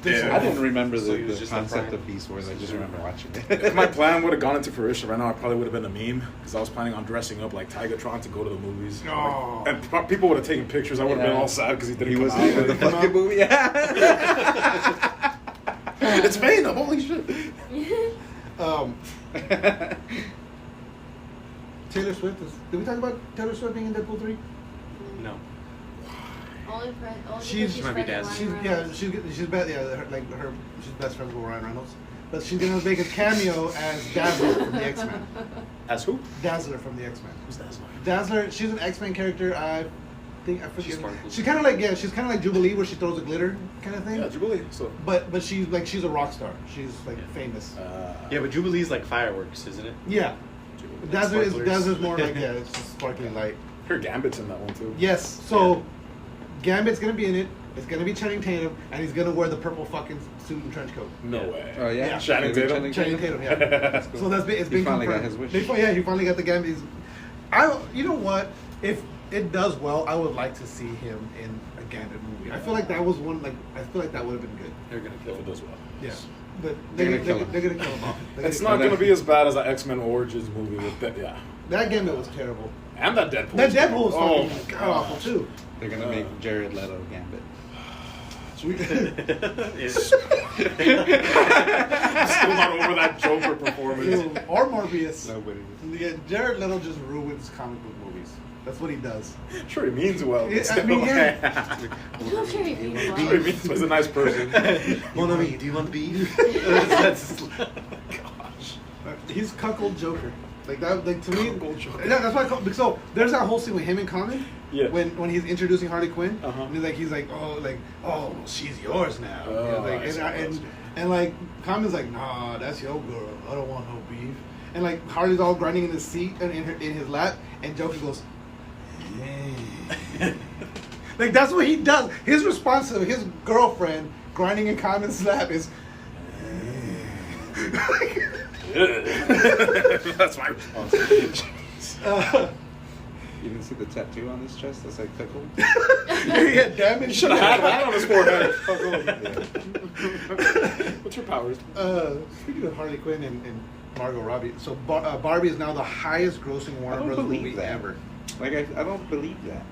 Yeah. I didn't remember So he the was just the concept Prime. of Beast Wars. I just remember watching If it. my plan would have gone into fruition right now, I probably would have been a meme because I was planning on dressing up like Tigatron to go to the movies. Oh. And people would have taken pictures. I would have been Yeah. all sad because he didn't He come was out. in the fucking movie. Yeah. It's Venom, holy shit. Taylor Swift is. Did we talk about Taylor Swift being in Deadpool 3? No. Only because She's- she's Might be friends with dancing. Ryan She's Reynolds. she's best she's best friends with Ryan Reynolds, but she's gonna make a cameo as Dazzler from the X-Men. As who? Dazzler from the X-Men. Who's that? Dazzler, she's an X-Men character. I forget. She sparkles. She's kind of like Jubilee, where she throws a glitter kind of thing. Yeah, Jubilee. So, But she's a rock star. She's like famous. Yeah, but Jubilee's like fireworks, isn't it? Yeah, Jubilee. Sparklers. Dazzler's more like it's just sparkly light. Her Gambit's in that one too. Yes, so Gambit's gonna be in it. It's gonna be Channing Tatum, and he's gonna wear the purple fucking suit and trench coat. No Yeah. way. Oh yeah, Yeah. Channing Tatum? Channing Tatum, yeah. That's cool. So it's He been finally got confirmed. his wish. He finally got the Gambit. You know what? If it does well, I would like to see him in a Gambit movie. I feel like that was one. I feel like that would have been good. They're gonna If kill it him. does well. Yeah, but They're they're gonna kill gonna kill him off. It's not going to be as bad as the X-Men Origins movie with that. Yeah. That Gambit was terrible. And that Deadpool. That Deadpool was Oh, fucking god awful too. They're gonna make Jared Leto Gambit. It's- I'm still not over that Joker performance. Or Morbius. Nobody. Yeah, Jared Leto just ruins comic book movies. That's what he does. Sure, he means well. But I still. mean, yeah. You don't care if you Sure, he means he's a nice person. Mon ami, do you want beef? That's- He's cuckold Joker. Like that, like to me. Cuckold Joker. Yeah, that's why. So there's that whole scene with him and Common. Yeah. When he's introducing Harley Quinn, Uh-huh. and he's like, oh, she's yours now. Oh, You know, like, I see. and like Common's like, nah, that's your girl. I don't want no beef. And like Harley's all grinding in his seat and in his lap, and Joker goes, hey. Like that's what he does. His response to his girlfriend grinding in Common's lap is. That's my response. You didn't see the tattoo on his chest? That's like cuckold. Yeah, damn it. You should have had that on his forehead. Yeah. What's your powers? Speaking of Harley Quinn and Margot Robbie, so Barbie is now the highest grossing I Warner don't Brothers believe movie that. ever. Like I don't believe that.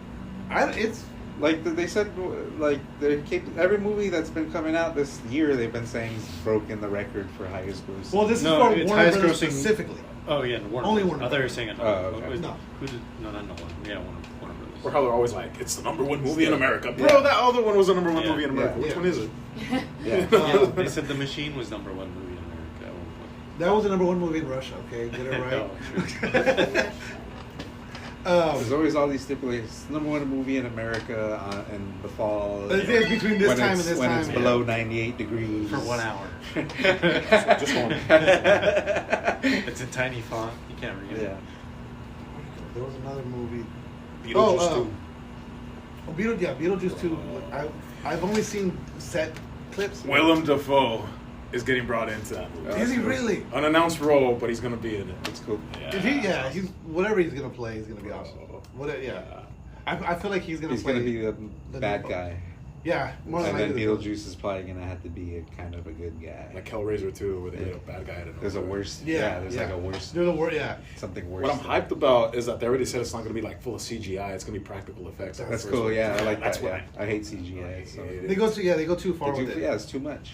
It's Like they said, like every movie that's been coming out this year, they've been saying it's broken the record for highest gross. well, this No, is for it's Warner highest Brothers grossing- specifically. Oh yeah, Warner. Only Brothers. Warner I thought you were Brothers. saying it. Oh, okay. No. Who did? No, not Nolan. Yeah, Warner Brothers. Or how they're always like, it's the #1 movie in America. Bro, that other one was the #1 Yeah. movie in America. Yeah. Which one is it? Yeah. Yeah, they said The Machine was #1 movie in America at one point. That was the #1 movie in Russia. Okay, get it right. Oh, There's always all these stipulations. #1 movie in America in the fall. It's between this when time and it's- this when time. it's below 98 degrees for 1 hour. Just one. It's a tiny font. You can't read it. Yeah. There was another movie. Beetlejuice 2. Beetlejuice 2. I've only seen set clips. Willem Dafoe is getting brought into that movie. Is he really? Unannounced role, but he's going to be in it. It's cool. He's whatever he's gonna play, he's gonna be awesome. Yeah, I feel like he's gonna. He's play gonna be the the bad new- guy. Yeah, more than And then likely. Beetlejuice is probably gonna have to be a kind of a good guy. Like Hellraiser 2, where they made a bad guy. There's a worse. Yeah, there's like a worse. There's a word. Yeah, Something worse. What I'm than- hyped about is that they already said it's not going to be like full of CGI. It's going to be practical effects. like the That's first cool. one. Yeah, I like That's that. what Yeah. I hate CGI. So. they go too far with it. Yeah, it's too much.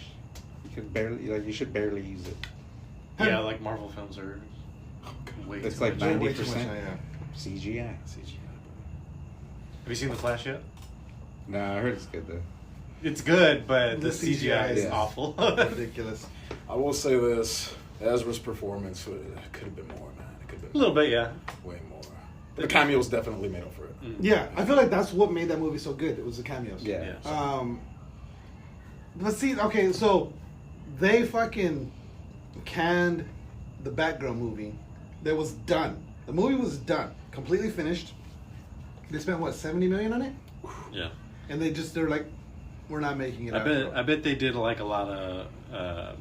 You can barely you should barely use it. Yeah, like Marvel films are way It's too like much. Way too much, 90% yeah. CGI. Have you seen The Flash yet? No, I heard it's good though. It's good, but the The CGI is yeah. awful. Ridiculous. I will say this: Ezra's performance could have been more, man. It could have A been little bit, yeah. way more. The cameos definitely made up for it. Yeah, I feel like that's what made that movie so good. It was the cameos. Yeah. Yeah. But see, okay, so they fucking canned the Batgirl movie that was done. The movie was done, completely finished. They spent what, $70 million on it? Yeah. And they're like, we're not making it. I bet they did like a lot of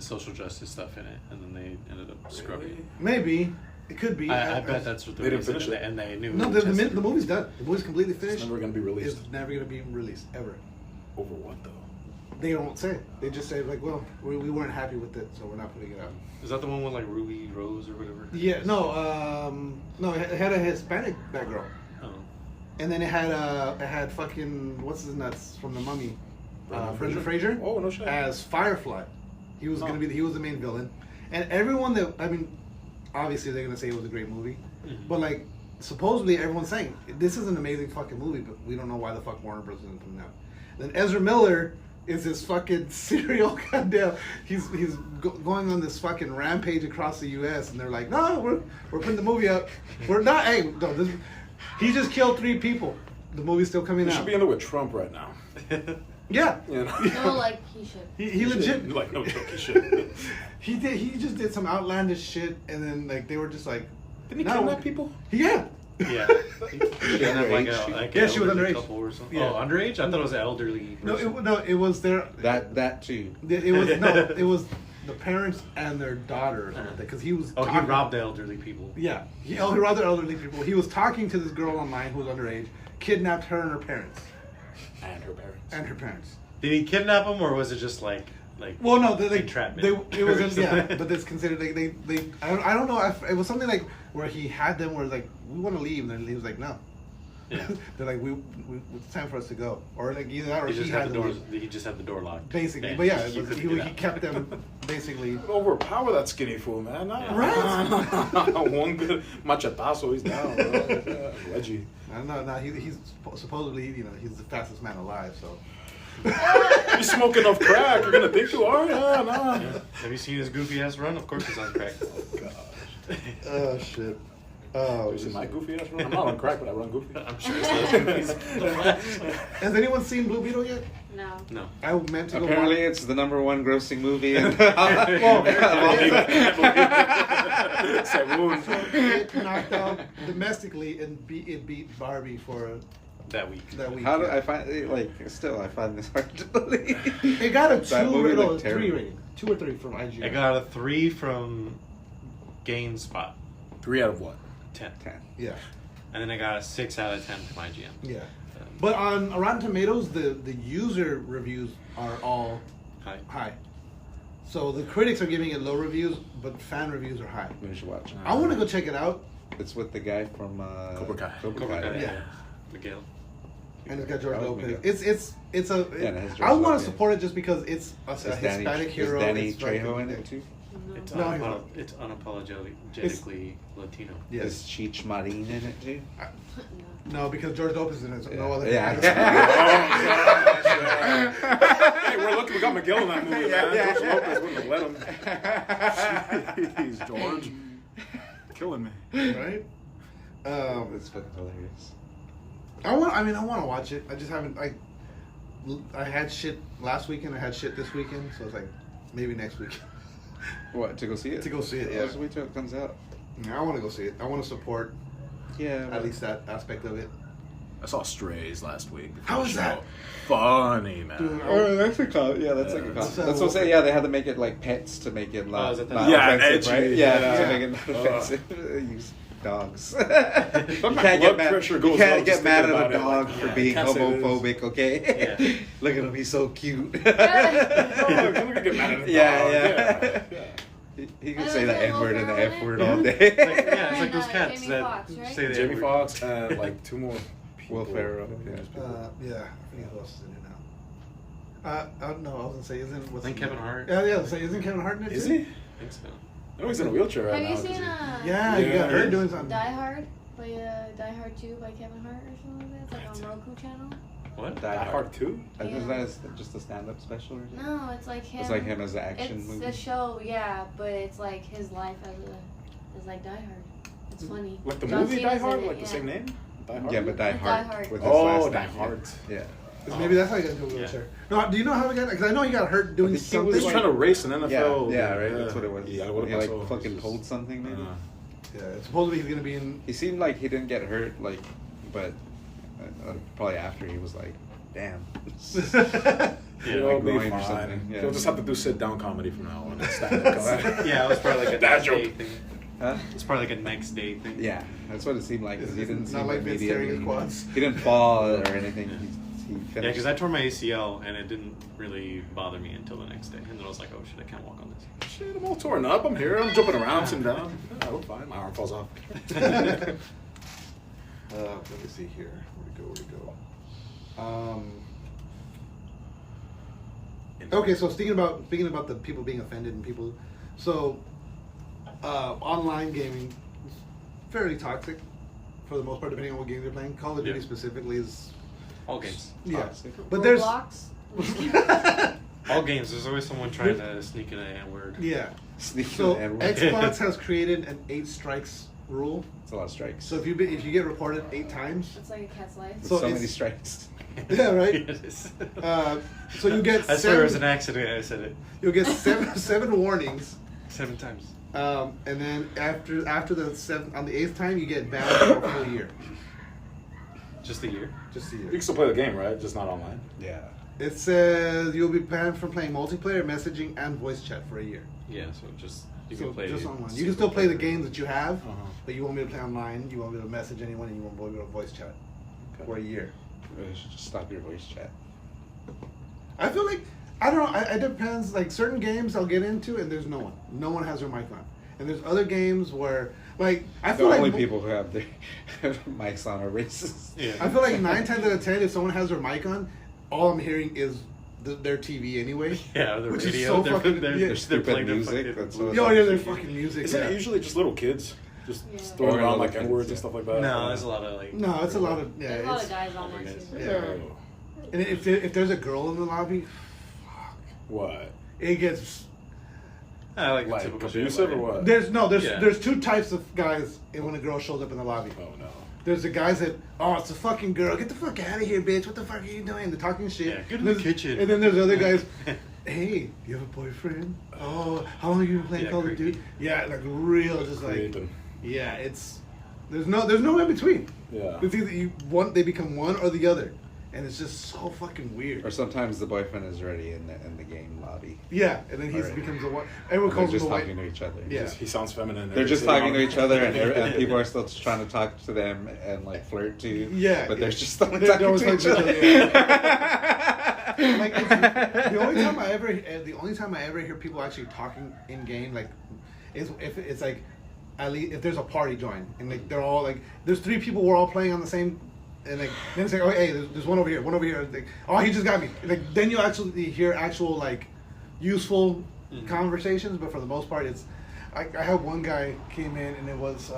social justice stuff in it, and then they ended up scrubbing it. Maybe it could be. I bet that's what they didn't reason, finish it. and they knew. No, the movie's done. The movie's completely finished. It's never gonna be released. It's never gonna be released ever. Over what though? They don't say. They just say like, well, we weren't happy with it, so we're not putting it out. Is that the one with like Ruby Rose or whatever? Yeah, no, it had a Hispanic Batgirl, Oh. and then it had fucking what's his nuts from the Mummy, Brendan Fraser? Fraser. Oh, no shit. As Firefly, he was he was the main villain, and everyone obviously they're gonna say it was a great movie, but like supposedly everyone's saying this is an amazing fucking movie, but we don't know why the fuck Warner Bros. Isn't putting it out. Then Ezra Miller is this fucking serial goddamn. He's going on this fucking rampage across the U.S. and they're like, no, we're putting the movie up. We're not. Hey, no, he just killed 3 people. The movie's still coming He out. should be in there with Trump right now. Yeah. You know? No, like he should. He legit. Like, no joke, he should. He just did some outlandish shit, and then like they were just like, Didn't he no. kidnap people? Yeah. Yeah. Yeah, she was underage. Couple or something. Yeah. Oh, underage? I thought it was elderly. No, it was their. That too. It was the parents and their daughter or something because he was. Oh, he talking- robbed the elderly people. Yeah, he robbed the elderly people. He was talking to this girl online who was underage, kidnapped her and her parents. And her parents. Did he kidnap them, or was it just like? Well, no, they entrapment. It was but it's considered they. I don't know. It was something like where he had them where like we want to leave, and then he was like no. Yeah. They're like we it's time for us to go, or like either that or He just had had the them door. leave. He just had the door locked. Basically, Yeah. but yeah, He couldn't he get out. kept them basically. Overpower that skinny fool, man. Nah. Right? One good machetazo, he's down, bro. Reggie. I don't know. No, he's supposedly he's the fastest man alive. So. You smoking enough crack, you're gonna think you are? Yeah, nah. Yeah. Have you seen his goofy ass run? Of course he's on crack. Oh, gosh. Oh shit. Oh, Is it my goofy ass run? I'm not on crack, but I run goofy. I'm sure it's has anyone seen Blue Beetle yet? No. No. I meant to Apparently, go. it's the #1 grossing movie. It knocked out domestically and it beat Barbie for That week. that week. How do I find I find this hard to believe. It got a That 2 movie rating, looked 3 terrible. rating, 2 or 3 from IGN. I got a 3 from GameSpot. 3 out of what? 10. 10. Yeah, And then I got a 6 out of 10 from IGN. yeah. But on Rotten Tomatoes, the user reviews are all Hi. high. So the critics are giving it low reviews, but fan reviews are high. We should watch. I want to go check it out, It's with the guy from Cobra Kai. Cobra Kai, Yeah. yeah. Miguel. and it's got George That was Lopez. Miguel. It's a. Yeah, it has George I want Lopez. to support it just because it's a Is Hispanic hero. Is Danny It's like- Trejo in it too? It's, No, he's not. it's unapologetically Latino. Yes. Is Cheech Marin in it too? No, because George Lopez is in it. So no other. Yeah. Hey, we got Miguel in that movie, man. George Lopez wouldn't have let him. Jeez, George. Killing me. Right. It's fucking hilarious. I want to watch it. I just haven't. I had shit last weekend. I had shit this weekend. So it's like maybe next week. What, to go see it? To go see it, yeah. Let's wait till it comes out. Yeah, I want to go see it. I want to support Yeah. at least that aspect of it. I saw Strays last week. How was that? Funny, man. Dude, Oh, that's a con. Yeah, that's like a con. So- That's what I'm saying. Yeah, they had to make it like pets to make it not, is it the- not Yeah, offensive, edgy, right? Yeah, yeah. to make it not Ugh. offensive. Use dogs. My You blood can't get pressure mad. goes You can't up get just mad thinking at a about it, dog like, for yeah, being can't say it is. homophobic. Okay. Yeah. Look at him. He's so cute. Oh, I'm gonna get mad at a Yeah, dog. yeah. Yeah. He can I say don't the know, N word and the Will F word Ferrell all in it? day. It's like those And, cats Jamie that Foxx, right? say the Jamie N-word. Foxx and like 2 more people. Will Ferrell, yeah. Yeah, I forget who else is in it now. I don't know. I was gonna say, isn't what's I think his Kevin name? Hart. Yeah. So isn't Kevin Hart in it? Is too? he? I think so. No, he's in a wheelchair right Have now. you isn't seen he? Yeah, you got Yeah. her doing something. Die Hard by Die Hard 2 by Kevin Hart or something like that? It's like on Roku channel. What? Die Hard 2? Isn't that just a stand-up special? Or something? No, it's like him. It's like him as an action It's movie. a show, yeah, but it's like his life as like Die Hard. It's funny. Like the John movie Die Cena's Hard? in it, Like the yeah. same name? Die Hard? Yeah, but Die Die Hard. Hard. With his Oh, last Die name. Hard. Yeah. Maybe that's how he got into a wheelchair. No, do you know how he got? Because I know he got hurt doing I think he was something. He's trying to race an NFL. Yeah, right. That's what it was. Yeah, he like fucking pulled something maybe. Yeah, supposedly he's gonna be in. He seemed like he didn't get hurt, but probably after he was like, damn. He'll be groin or fine. something, yeah. He'll just have to do sit-down comedy from now on. Stand-up Yeah, it was probably like a Dad next joke. day thing. Huh? It's probably like a next day thing. Yeah, that's what it seemed like. 'Cause he didn't It's seem not like Vince tearing his immediately. quads. He didn't fall or anything. He Yeah, finished. because I tore my ACL and it didn't really bother me until the next day. And then I was like, oh shit, I can't walk on this. Shit, I'm all torn up. I'm here. I'm jumping around, I'm sitting down. Yeah, I look fine. My arm falls off. Let me see here. Where'd it go? Okay, so speaking about the people being offended and people, so online gaming is fairly toxic for the most part, depending on what games you're playing. Call of Duty Yeah. specifically is All games. toxic. But there's Roblox. All games. There's always someone trying to sneak in a N-word. yeah. Sneaky So and Xbox has created an 8 strikes rule. It's a lot of strikes. So if you get reported 8 times, It's like a cat's life. It's so so it's- many strikes. yeah, right. It is. So you get I swear it was an 7, accident. I said it you'll get seven warnings. 7 times. And then after the 7th, on the 8th time, you get banned for a full year. Just a year. Just a You year. can still play the game, right? Just not online. Yeah. It says you'll be banned from playing multiplayer, messaging, and voice chat for a year. Yeah, so just you So can play just online. You single can still play the player. games that you have, Uh-huh. but you won't be able to play online. You won't be able to message anyone, and you won't be able to voice chat for a year. You should just stop your voice chat. I feel like I don't know. It depends. Like certain games I'll get into, and there's no one. No one has their mic on. And there's other games where, like, I The feel like only people who have their mics on are racist. Yeah. I feel like 9 times out of 10, if someone has their mic on, all I'm hearing is their TV anyway. Yeah, the Which is radio. so they're, fucking- they're, yeah. they're Stupid playing their music, fucking- that's what- Yeah, yeah, their fucking music. Isn't Yeah. it usually just little kids? Just Yeah. throwing Or around like little N-words kids, and yeah. stuff like that? No, there's a lot of like. No, it's a lot of There's a yeah. lot It's, of guys on there guys. too. Yeah. and if there's a girl in the lobby, What? it gets I like, Like the typical abusive or what? there's Yeah. there's 2 types of guys when a girl shows up in the lobby. Oh no. There's the guys that, oh, it's a fucking girl. Get the fuck out of here, bitch. What the fuck are you doing? They're talking shit. Yeah, get in And the there's- kitchen. And then there's other guys, hey, you have a boyfriend? Oh, how long have you been playing Yeah, Call of creepy. Duty? Yeah, like real, just like, Creeping. yeah, it's, there's no in between. Yeah. It's either they become one or the other. And it's just so fucking weird. Or sometimes the boyfriend is already in the game lobby. Yeah, and then he Alright. becomes a one. Everyone They're calls him just the white. talking to each other. Yeah. He sounds feminine. They're just talking to each other, and people are still trying to talk to them and like flirt too. Yeah. but they're just only They're talking always to each talking other. to each other, Like the only time I ever hear people actually talking in game, like, is if it's like, at least if there's a party join and like they're all like, there's 3 people we're all playing on the same, and like then it's like, oh hey, there's one over here, like, oh he just got me. Like then you actually hear actual like useful conversations, but for the most part it's, I had one guy came in and it was.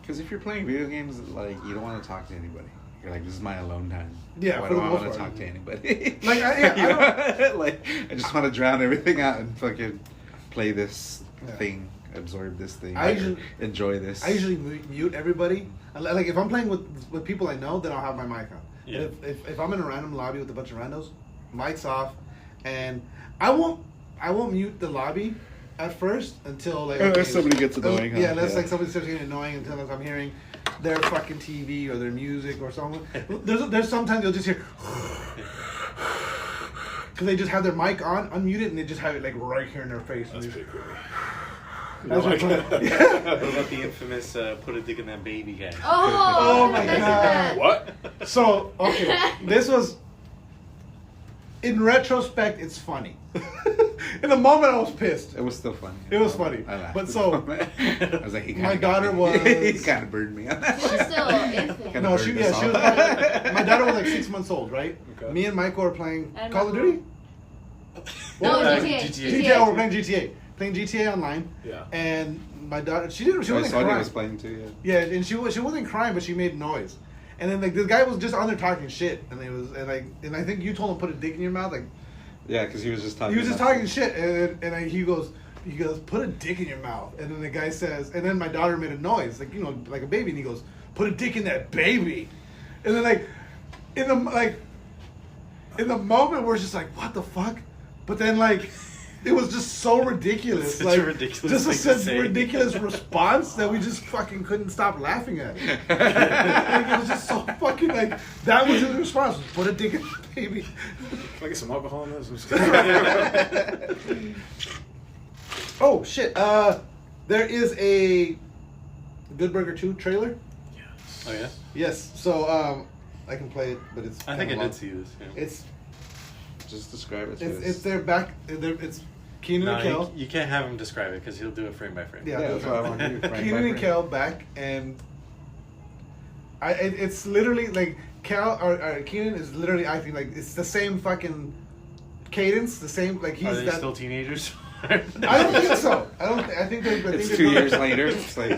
Because if you're playing video games, like you don't want to talk to anybody. You're like, this is my alone time. Yeah, Why for do the I most want to part. talk to anybody? Like, I like I just want to drown everything out and fucking play this Yeah. thing, absorb this thing, I like, usually- enjoy this. I usually mute everybody. Like if I'm playing with people I know, then I'll have my mic on. Yeah. And if I'm in a random lobby with a bunch of randos, mic's off, and I won't mute the lobby at first until like Unless somebody gets annoying, huh? Yeah, unless Yeah. like somebody starts getting annoying until I'm hearing their fucking TV or their music or something. There's sometimes you'll just hear. Because they just have their mic on, unmuted, and they just have it like right here in their face. That's And pretty creepy. That's You what like I'm that? yeah. What about the infamous put a dick in that baby guy? Oh, my that's God. bad. What? So, okay, this was, in retrospect, it's funny. In the moment, I was pissed. It was still funny. It was funny. I laughed. But so- I was like, he My kinda daughter got me. he was- kind of burned me on that. She's still an infant. Kinda No, burned she us was all. probably, my daughter was like 6 months old, right? Okay. Me and Michael were playing And Call of Michael. Duty? No, Uh, GTA. GTA. GTA, we're playing GTA. Playing GTA online. Yeah. And my daughter, she wasn't Sonia crying. was playing too. Yeah, and she wasn't crying, but she made noise. And then like this guy was just on there talking shit, and I think you told him put a dick in your mouth, like Yeah, because he was just talking. he was just about- talking shit, he goes put a dick in your mouth, and then the guy says, and then my daughter made a noise like like a baby, and he goes put a dick in that baby, and then like in the like in the moment we're just like, what the fuck? But then like, it was just so ridiculous. Such like, a ridiculous just thing to such say. ridiculous response that we just fucking couldn't stop laughing at it. Like, it was just so fucking like, that was his response. Put a dick in the baby. Can I get some alcohol in this? I'm just kidding. Oh shit! There is a Good Burger 2 trailer. Oh yeah. Yes. So I can play it, but it's. I think I kinda long. did see this. Yeah. It's Just describe it to us. it's their back. It's Keenan and Kel. you can't have him describe it because he'll do it frame by frame. Yeah, Yeah, that's what I want to do. Frame Keenan by and frame. Kel back, and it's literally like Kel or Keenan is literally acting like it's the same fucking cadence, the same like he's Are they that. still teenagers? I don't think so. I don't. I think they. I think It's they 2 do- years later. It's like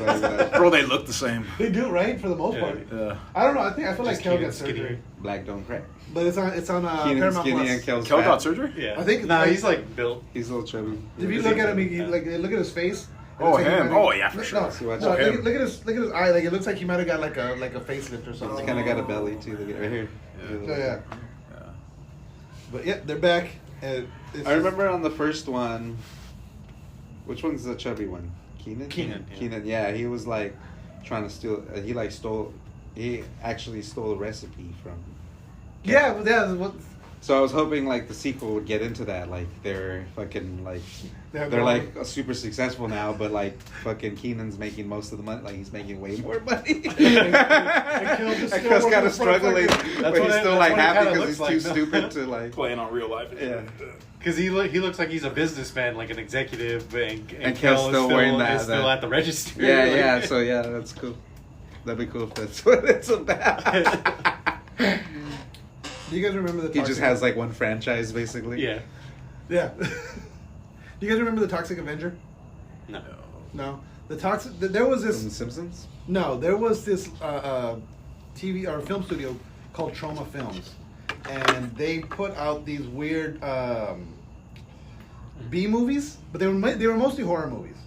Bro, they look the same. They do right for the most Yeah. part. Yeah. I don't know. I feel like Just Kel Keenan got surgery, skinnier. black don't crack. but it's on Keenan Paramount skinny Plus. and Kel's Kel fat. got surgery? Yeah. I think- No, he's like built. He's a little chubby. If you Is look he? at him, Yeah. like look at his face. it Oh, looks like he him. might have- Oh, yeah, for sure. No, See, watch no, out. look at his eye. Like it looks like he might have got like a facelift or He's something. kind of got a belly too. Look at right here. So yeah, Yeah. but yeah, they're back. And it's I remember on the first one. Which one's the chubby one? Keenan. Keenan, yeah. Keenan. Yeah, he was like trying to steal. He like stole. He actually stole a recipe from. yeah, well, yeah. What, So I was hoping like the sequel would get into that. Like they're fucking like they're like super successful now, but like fucking Keenan's making most of the money. Like he's making way more money. Kel's just And still Kel's working kind of for a struggling, fucking- but he's still like what it happy kinda because he's looks too like, no? stupid to like. Playing on real life. Yeah. Because he looks like he's a businessman, like an executive, and And Kel Kel's is still wearing that- is still that- at the register. Yeah, Like- yeah. So yeah, that's cool. That'd be cool if that's what it's about. Do you guys remember the? He Toxic, just has like one franchise basically. yeah. Yeah. Do you guys remember the Toxic Avenger? No. No. The Toxic. There was From The this. Simpsons. No, there was this TV or film studio called Troma Films, and they put out these weird B movies, but they were mostly horror movies.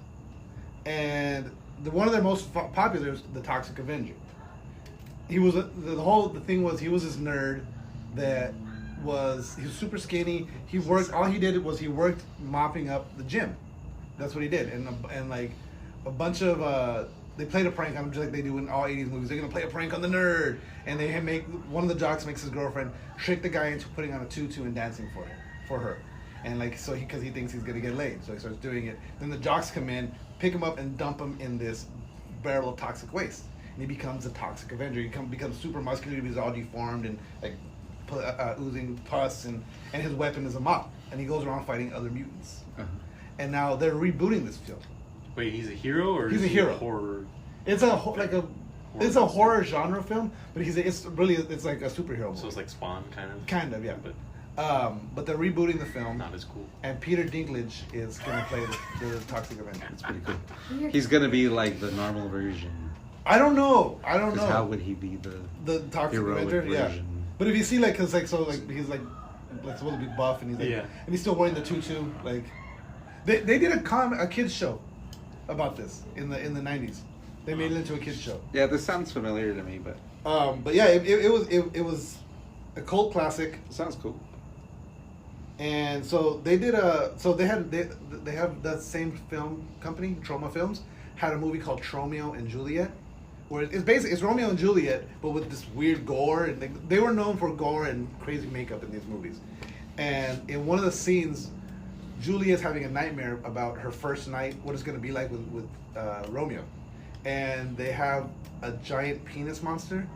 And one of their most popular is the Toxic Avenger. He was the thing was he was this nerd that he was super skinny. He worked he worked mopping up the gym. That's what he did, and like a bunch of they played a prank on him just like they do in all 80s movies. They're gonna play a prank on the nerd, and they make one of the jocks makes his girlfriend trick the guy into putting on a tutu and dancing for her, and like so because he thinks he's gonna get laid, so he starts doing it. Then the jocks come in, pick him up, and dump him in this barrel of toxic waste, and he becomes a Toxic Avenger. He becomes super muscular. He's all deformed and like oozing pus, and his weapon is a mop, and he goes around fighting other mutants. Uh-huh. And now they're rebooting this film. Wait, he's a hero or He's is a he hero. horror? It's it's a horror genre film, but it's like a superhero movie. So it's like Spawn, kind of. Kind of, yeah. But they're rebooting the film, Not as cool. and Peter Dinklage is gonna play the Toxic Avenger. It's pretty cool. He's gonna be like the normal version. I don't know. Because how would he be the Toxic heroic Avenger? Yeah. version? But if you see he's he's like supposed to be buff, and he's like, Yeah. and he's still wearing the tutu. Like, they did a kids show about this in the 90s. They made it into a kids show. Yeah, this sounds familiar to me, but Yeah, it was a cult classic. it sounds cool. And so they have that same film company, Troma Films, had a movie called Tromeo and Juliet, where it's Romeo and Juliet, but with this weird gore, and they were known for gore and crazy makeup in these movies. And in one of the scenes, Juliet's having a nightmare about her first night, what it's going to be like with Romeo, and they have a giant penis monster.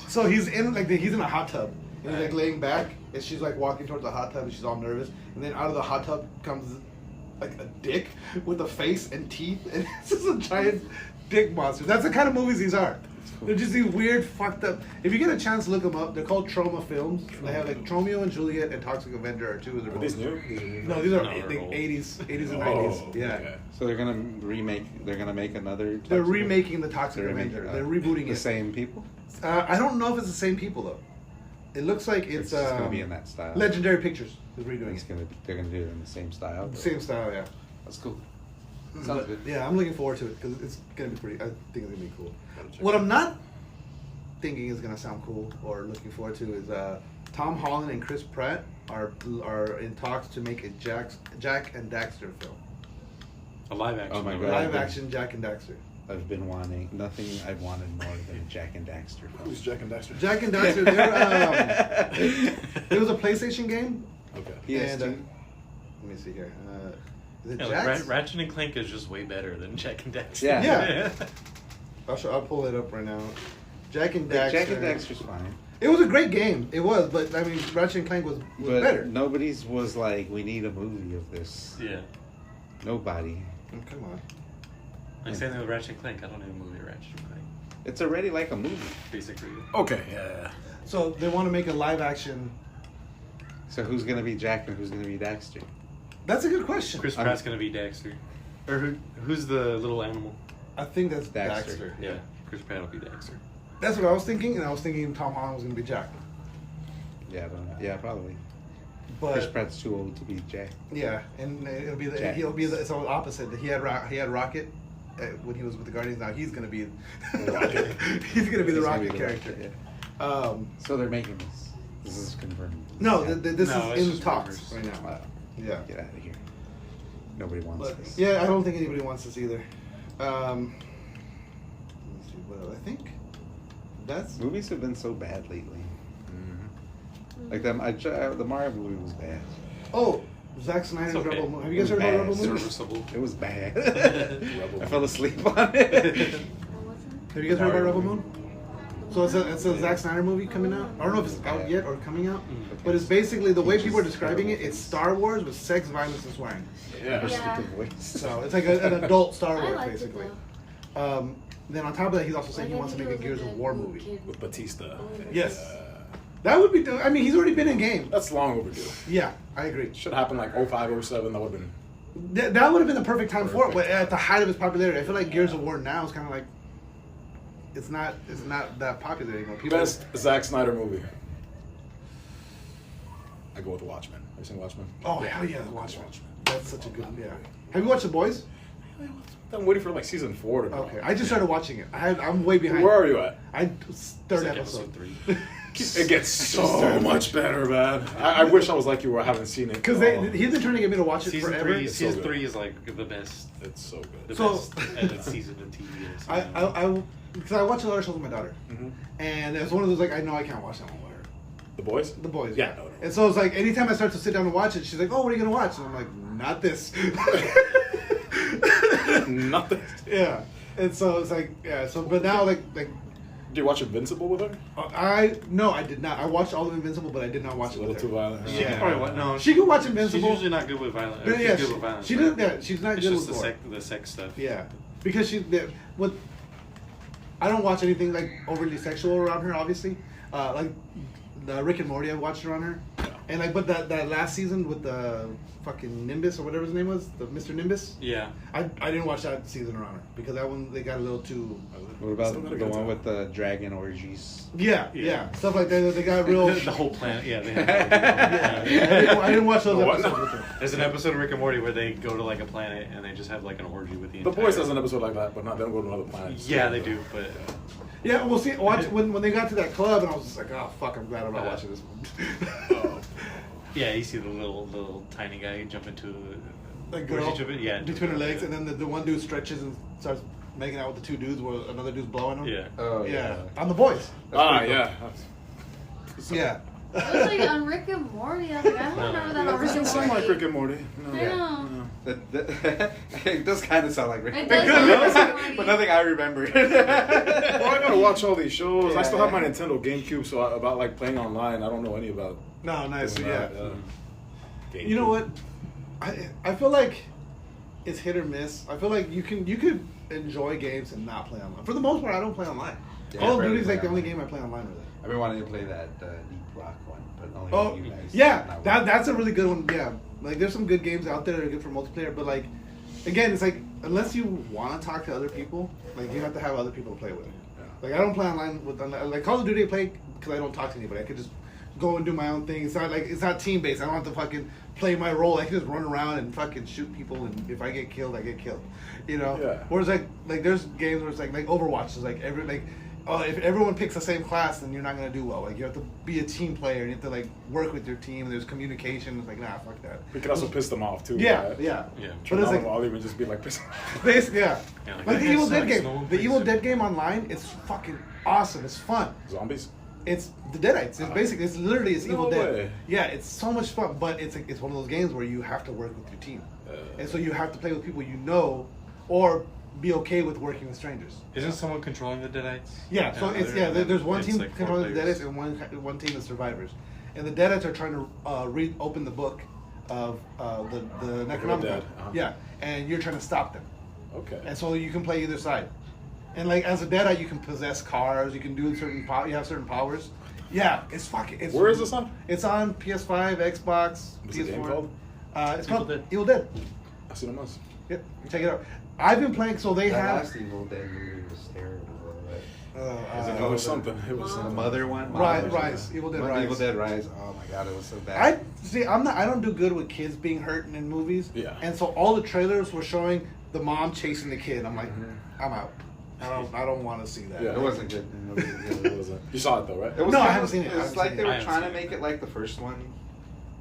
So he's in a hot tub, and he's like laying back, and she's like walking towards the hot tub, and she's all nervous, and then out of the hot tub comes like a dick with a face and teeth, and it's just a giant dick monster. That's the kind of movies these are. They're just these weird, fucked up. If you get a chance, look them up. They're called Troma Films. They have like Tromeo and Juliet and Toxic Avenger are two of their. Are these new? No, these are No, they're old. 80s and Oh, 90s. Yeah. okay. So they're gonna make another. They're Toxic- remaking the Toxic they're Avenger. remaking- They're rebooting the it. same people. I don't know if it's the same people though. It looks like It's it's just gonna be in that style. Legendary Pictures is redoing it. They're gonna do it in the same style. but Same style, yeah. That's cool. Sounds But, good. yeah, I'm looking forward to it because it's gonna be pretty. I think it's gonna be cool. Gotta check What it I'm not thinking is gonna sound cool or looking forward to is Tom Holland and Chris Pratt are in talks to make a Jack and Daxter film. A live action. Oh my though, God. right? Live action Jack and Daxter. I've been wanting nothing. I've wanted more than a Jack and Daxter film. Who's Jack and Daxter? Jack and Daxter, they're it was a PlayStation game. Okay. And, PS2. let me see here. Is it Yeah, Jack's? Ratchet and Clank is just way better than Jack and Daxter. Yeah. Yeah. I'll pull it up right now. Jack and Daxter. Jack and Daxter's fine. It was a great game. It was, but I mean, Ratchet and Clank was But better. nobody's was like, we need a movie of this. Yeah. Nobody. Oh, come on. Like same thing with Ratchet and Clank. I don't even movie Ratchet and Clank. It's already like a movie. Basically. Okay. Yeah. So they want to make a live action. So who's gonna be Jack and who's gonna be Daxter? That's a good question. Chris Pratt's gonna be Daxter. Or who's the little animal? I think that's Daxter. Daxter. Yeah. Chris Pratt will be Daxter. That's what I was thinking, and I was thinking Tom Holland was going to be Jack. Yeah, probably. But Chris Pratt's too old to be Jack. yeah, and it'll be Jack. it's all opposite. He had Rocket when he was with the Guardians. Now he's going to be Rocket. he's going to be the He's gonna Rocket be the character. Rocket, yeah. So they're making this. This is confirmed. No, Yeah. this No, it's is in just talks rumors. right now. Wow. Yeah. Get out of here. Nobody wants But, this. yeah, I don't think anybody wants this either. Let me see what else. I think that's Movies have been so bad lately. Mm-hmm. Like the Mario movie was bad. Zack Snyder's It's okay. Rebel Moon. Have you guys heard about Bad. Rebel Moon? Serviceable. It was bad. Rebel I fell asleep on it. Have you guys heard about Rebel Moon? So it's a Zack Snyder movie coming out. I don't know if it's out yet or coming out, but it's basically the way people are describing it. It's Star Wars with sex, violence, and swearing. Yeah. Yeah. Stupid voice. So it's like an adult Star I Wars, liked it basically. though. Then on top of that, he's also saying Like, he I wants to think make a it was Gears of a War little movie. kid. With Batista. Yes. Yeah. That would be. I mean, he's already been in game. That's long overdue. Yeah, I agree. Should happen like 05, 07. That would have been. That would have been the perfect time for it. But Perfect. at the height of its popularity, I feel like Gears of War now is kind of like it's not that popular anymore. People Best Zack Snyder movie. I go with Watchmen. Have you seen Watchmen? Oh hell yeah, the Watchmen. That's such a good. Yeah. Have you watched The Boys? I'm waiting for like season 4 to go. Okay, I just started watching it. I'm way behind. Where are you at? Third It's like episode. episode 3. It gets so much better, man. I wish I was like you where I haven't seen it. Because he's been trying to get me to watch it Season forever. 3. It's so Season good. 3 is like the best. It's so The good. So- best edited season of TV. I because I watch a lot of shows with my daughter, Mhm. and it's one of those like I know I can't watch that one with her. The Boys? The Boys. Yeah, no. And so it's like anytime I start to sit down and watch it, she's like, "Oh, what are you gonna watch?" And I'm like, "Not this." Nothing. Yeah. And so it's like, yeah. So but now like Did you watch Invincible with her? I did not. I watched all of Invincible, but I did not watch It's it a little with too her. violent. She Yeah. could probably no. She can watch She's Invincible. usually not good with violence. But She's yeah, good with violence. she right? didn't. Yeah, she's not It's good just with gore. the sex stuff. Yeah, because what I don't watch anything like overly sexual around her. Obviously, like the Rick and Morty I watched around her, and like but that last season with the fucking Nimbus or whatever his name was, the Mr. Nimbus. Yeah. I didn't watch that season around her because that one they got a little too. What about Still got a the good one time. with the dragon orgies? Yeah, stuff like that. They got real. The whole planet. Yeah. They have Yeah, I didn't watch those What? episodes with her. There's an episode of Rick and Morty where they go to like a planet and they just have like an orgy with the The entire... Boys has an episode like that, but not they don't go to another planet. Yeah, they do, but Yeah, we'll see. Watch when they got to that club, and I was just like, oh fuck, I'm glad I'm not watching this one. yeah, you see the little tiny guy jump into Like where's girl he jumping? Yeah, between her legs, and then the one dude stretches and starts making out with the two dudes, while another dude's blowing him. Yeah. Oh yeah, on The Boys. Ah, yeah. Yeah. It was like on Rick and Morty. I was like, I don't remember that on Rick Doesn't and sound like Morty. Rick and Morty. No. I know. It does kind of sound like Rick. It does sound like Rick and Morty. But nothing I remember. Well, I gotta watch all these shows. I still Yeah. have my Nintendo GameCube, so about like playing online, I don't know any about. No, nice. doing Yeah. that, You know what? I feel like it's hit or miss. I feel like you could enjoy games and not play online. For the most part, I don't play online. Yeah, Call of rarely Duty is like play the only online. game I play online with. I've been wanting to play that Deep Rock one, but only Oh, with you guys. yeah, Not with that's a really good one. Yeah, like there's some good games out there that are good for multiplayer, but like, again, it's like unless you want to talk to other people, like you have to have other people to play with. Like I don't play online with like Call of Duty. I play because I don't talk to anybody. I could just go and do my own thing. It's not team based. I don't have to fucking play my role. I can just run around and fucking shoot people, and if I get killed, I get killed. You know. Yeah. Whereas like there's games where it's like Overwatch is like if everyone picks the same class, then you're not gonna do well. Like you have to be a team player, and you have to like work with your team. And there's communication. It's like nah, fuck that. We could also piss them off too. Yeah, right? yeah. Yeah. Turn But it's on like- the volume and just be like pissing. Basically, yeah. Yeah, like, Like the that Evil Dead sucks. game. No one The plays Evil it. Dead game online, it's fucking awesome. It's fun. Zombies. It's the Deadites. It's basically, it's literally, it's No Evil Dead. way. Yeah, it's so much fun, but it's one of those games where you have to work with your team, and so you have to play with people you know, or be okay with working with strangers. Isn't someone controlling the Deadites? Yeah, so it's there's one It's team like 4 controlling the players. Deadites and one team is survivors, and the Deadites are trying to reopen the book of the Necronomicon. Dead, uh-huh. Yeah, and you're trying to stop them. Okay. And so you can play either side. And like as a Deadite, you can possess cars. You can do certain you have certain powers. Yeah, it's fucking. It's, Where is this on? It's on PS5, Xbox, What's PS4. the game called? It's Evil called Dead. Evil Dead. I see them once. Yep, check it out. I've been playing. So they That have. last Evil Dead movie was terrible. It was something. It was The something. mother one. Rise, Evil Dead Rise. Evil Dead Rise. Oh my god, it was so bad. I see. I don't do good with kids being hurt in movies. Yeah. And so all the trailers were showing the mom chasing the kid. I'm like, Mm-hmm. I'm out. I don't want to see that. Yeah. It wasn't good. It wasn't. You saw it though, right? It was No, I kind haven't of- seen it. I It was haven't like seen they it. were I haven't trying to seen make it like the first one,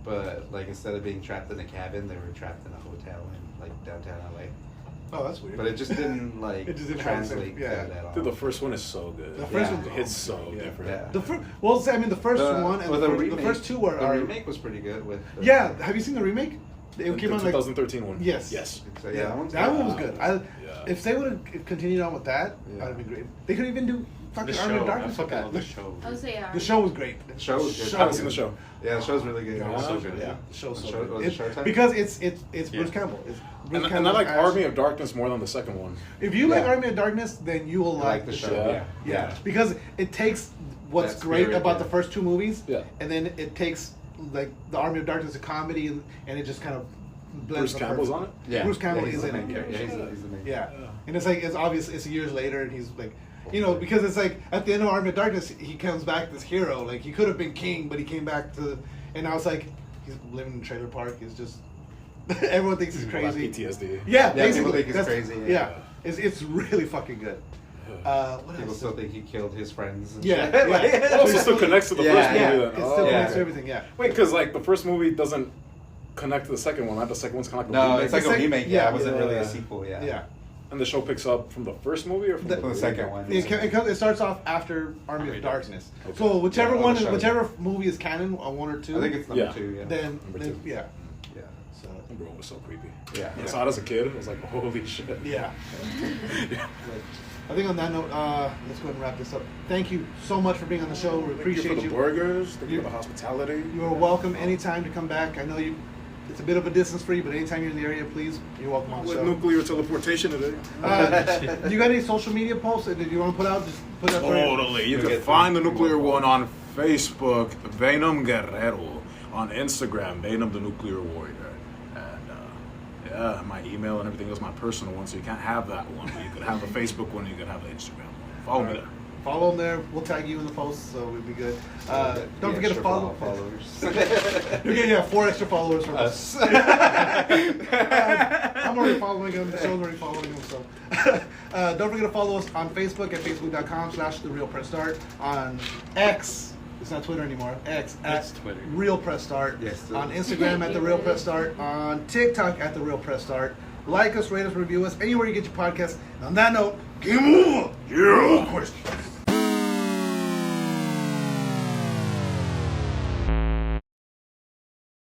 but like instead of being trapped in a cabin, they were trapped in a hotel in like downtown LA. Oh, that's weird. But it just didn't like It just didn't have the same- translate yeah. good at all. Dude, the first one is so good. The first Yeah. one It's so different. Yeah. The the first one and well, the first two were the are, remake was pretty good with. Yeah, have you seen the remake? It The came out like 2013 one. Yes. Yes. So, yeah, that, that one was good. good. Yeah. If they would have continued on with that, Yeah. that'd have been great. They could even do The fucking Army of show. I Darkness with fucking that. love the show. I would say yeah. The show was great. The show was good. I haven't seen the show. Yeah, the show's really good. Yeah, It's so so good. good. Yeah, the show's so The show- good. was it Showtime? Because it's Yeah. Bruce Campbell. It's Bruce And I Campbell's like Ash. Army of Darkness more than the second one. If you like Yeah. Army of Darkness, then you will I like like the show. Yeah. Yeah. Yeah, because it takes what's That great spirit, about yeah. the first two movies, Yeah. and then it takes like the Army of Darkness, a comedy, and it just kind of blends. Bruce the Campbell's perfect. on it? Yeah. Bruce Campbell Yeah, he's is the in main it. character. Yeah, he's the main Yeah, Yeah. and it's like it's obvious. It's years later, and he's like, you know, because it's like at the end of Army of Darkness, he comes back this hero. Like he could have been king, but he came back to, and now it's like he's living in a trailer park. It's just everyone thinks he's Well, that crazy. PTSD. Yeah, Yeah, basically, people think it's that's- crazy, Yeah, yeah. it's really fucking good. What People else? still think he killed his friends. And Yeah, shit. yeah. Also, still connects to the Yeah, first movie. Yeah, then. it still Oh. connects to Yeah. everything. Yeah. Wait, because like the first movie doesn't connect to the second one, right? The second one's kind of like a No, remake. it's like It's a like- remake. yeah, Yeah, it wasn't really yeah. a sequel. Yeah. Yeah. And the show picks up from the first movie or from The- From the second one. It starts off after Army of Darkness. Okay. So whichever Yeah, on one, the show, whichever movie is canon, one or two. I think it's number Yeah. 2. Yeah. then, Number then two. yeah. Yeah. So Bro, it was so creepy. Yeah. When I saw it as a kid, I was like, holy shit. yeah. I think on that note, let's go ahead and wrap this up. Thank you so much for being on the show. We Thank you appreciate for the you. burgers. Thank you You- for the hospitality. You are welcome anytime to come back. I know you. It's a bit of a distance for you, but anytime you're in the area, please, you're welcome on the With show. nuclear teleportation today. You got any social media posts that you want to put out? Just put that. Totally. You can find the nuclear one on Facebook, Venom Guerrero. On Instagram, Venom the Nuclear Warrior. And yeah, my email and everything is my personal one, so you can't have that one. But you could have the Facebook one, you could have the Instagram one. Follow me there. Follow them there. We'll tag you in the post, so we'll be good. Don't forget to Extra follow. followers. Yeah, 4 extra followers from us. Us. I'm already following him. The show's already following him. So, don't forget to follow us on Facebook at facebook.com/TheRealPressStart. On X, it's not Twitter anymore. X at It's Twitter. Real Press Start. Yes, sir. On Instagram at The Real Press Start. On TikTok at The Real Press Start. Like us, rate us, review us anywhere you get your podcasts. And on that note, game over. Yeah, of course.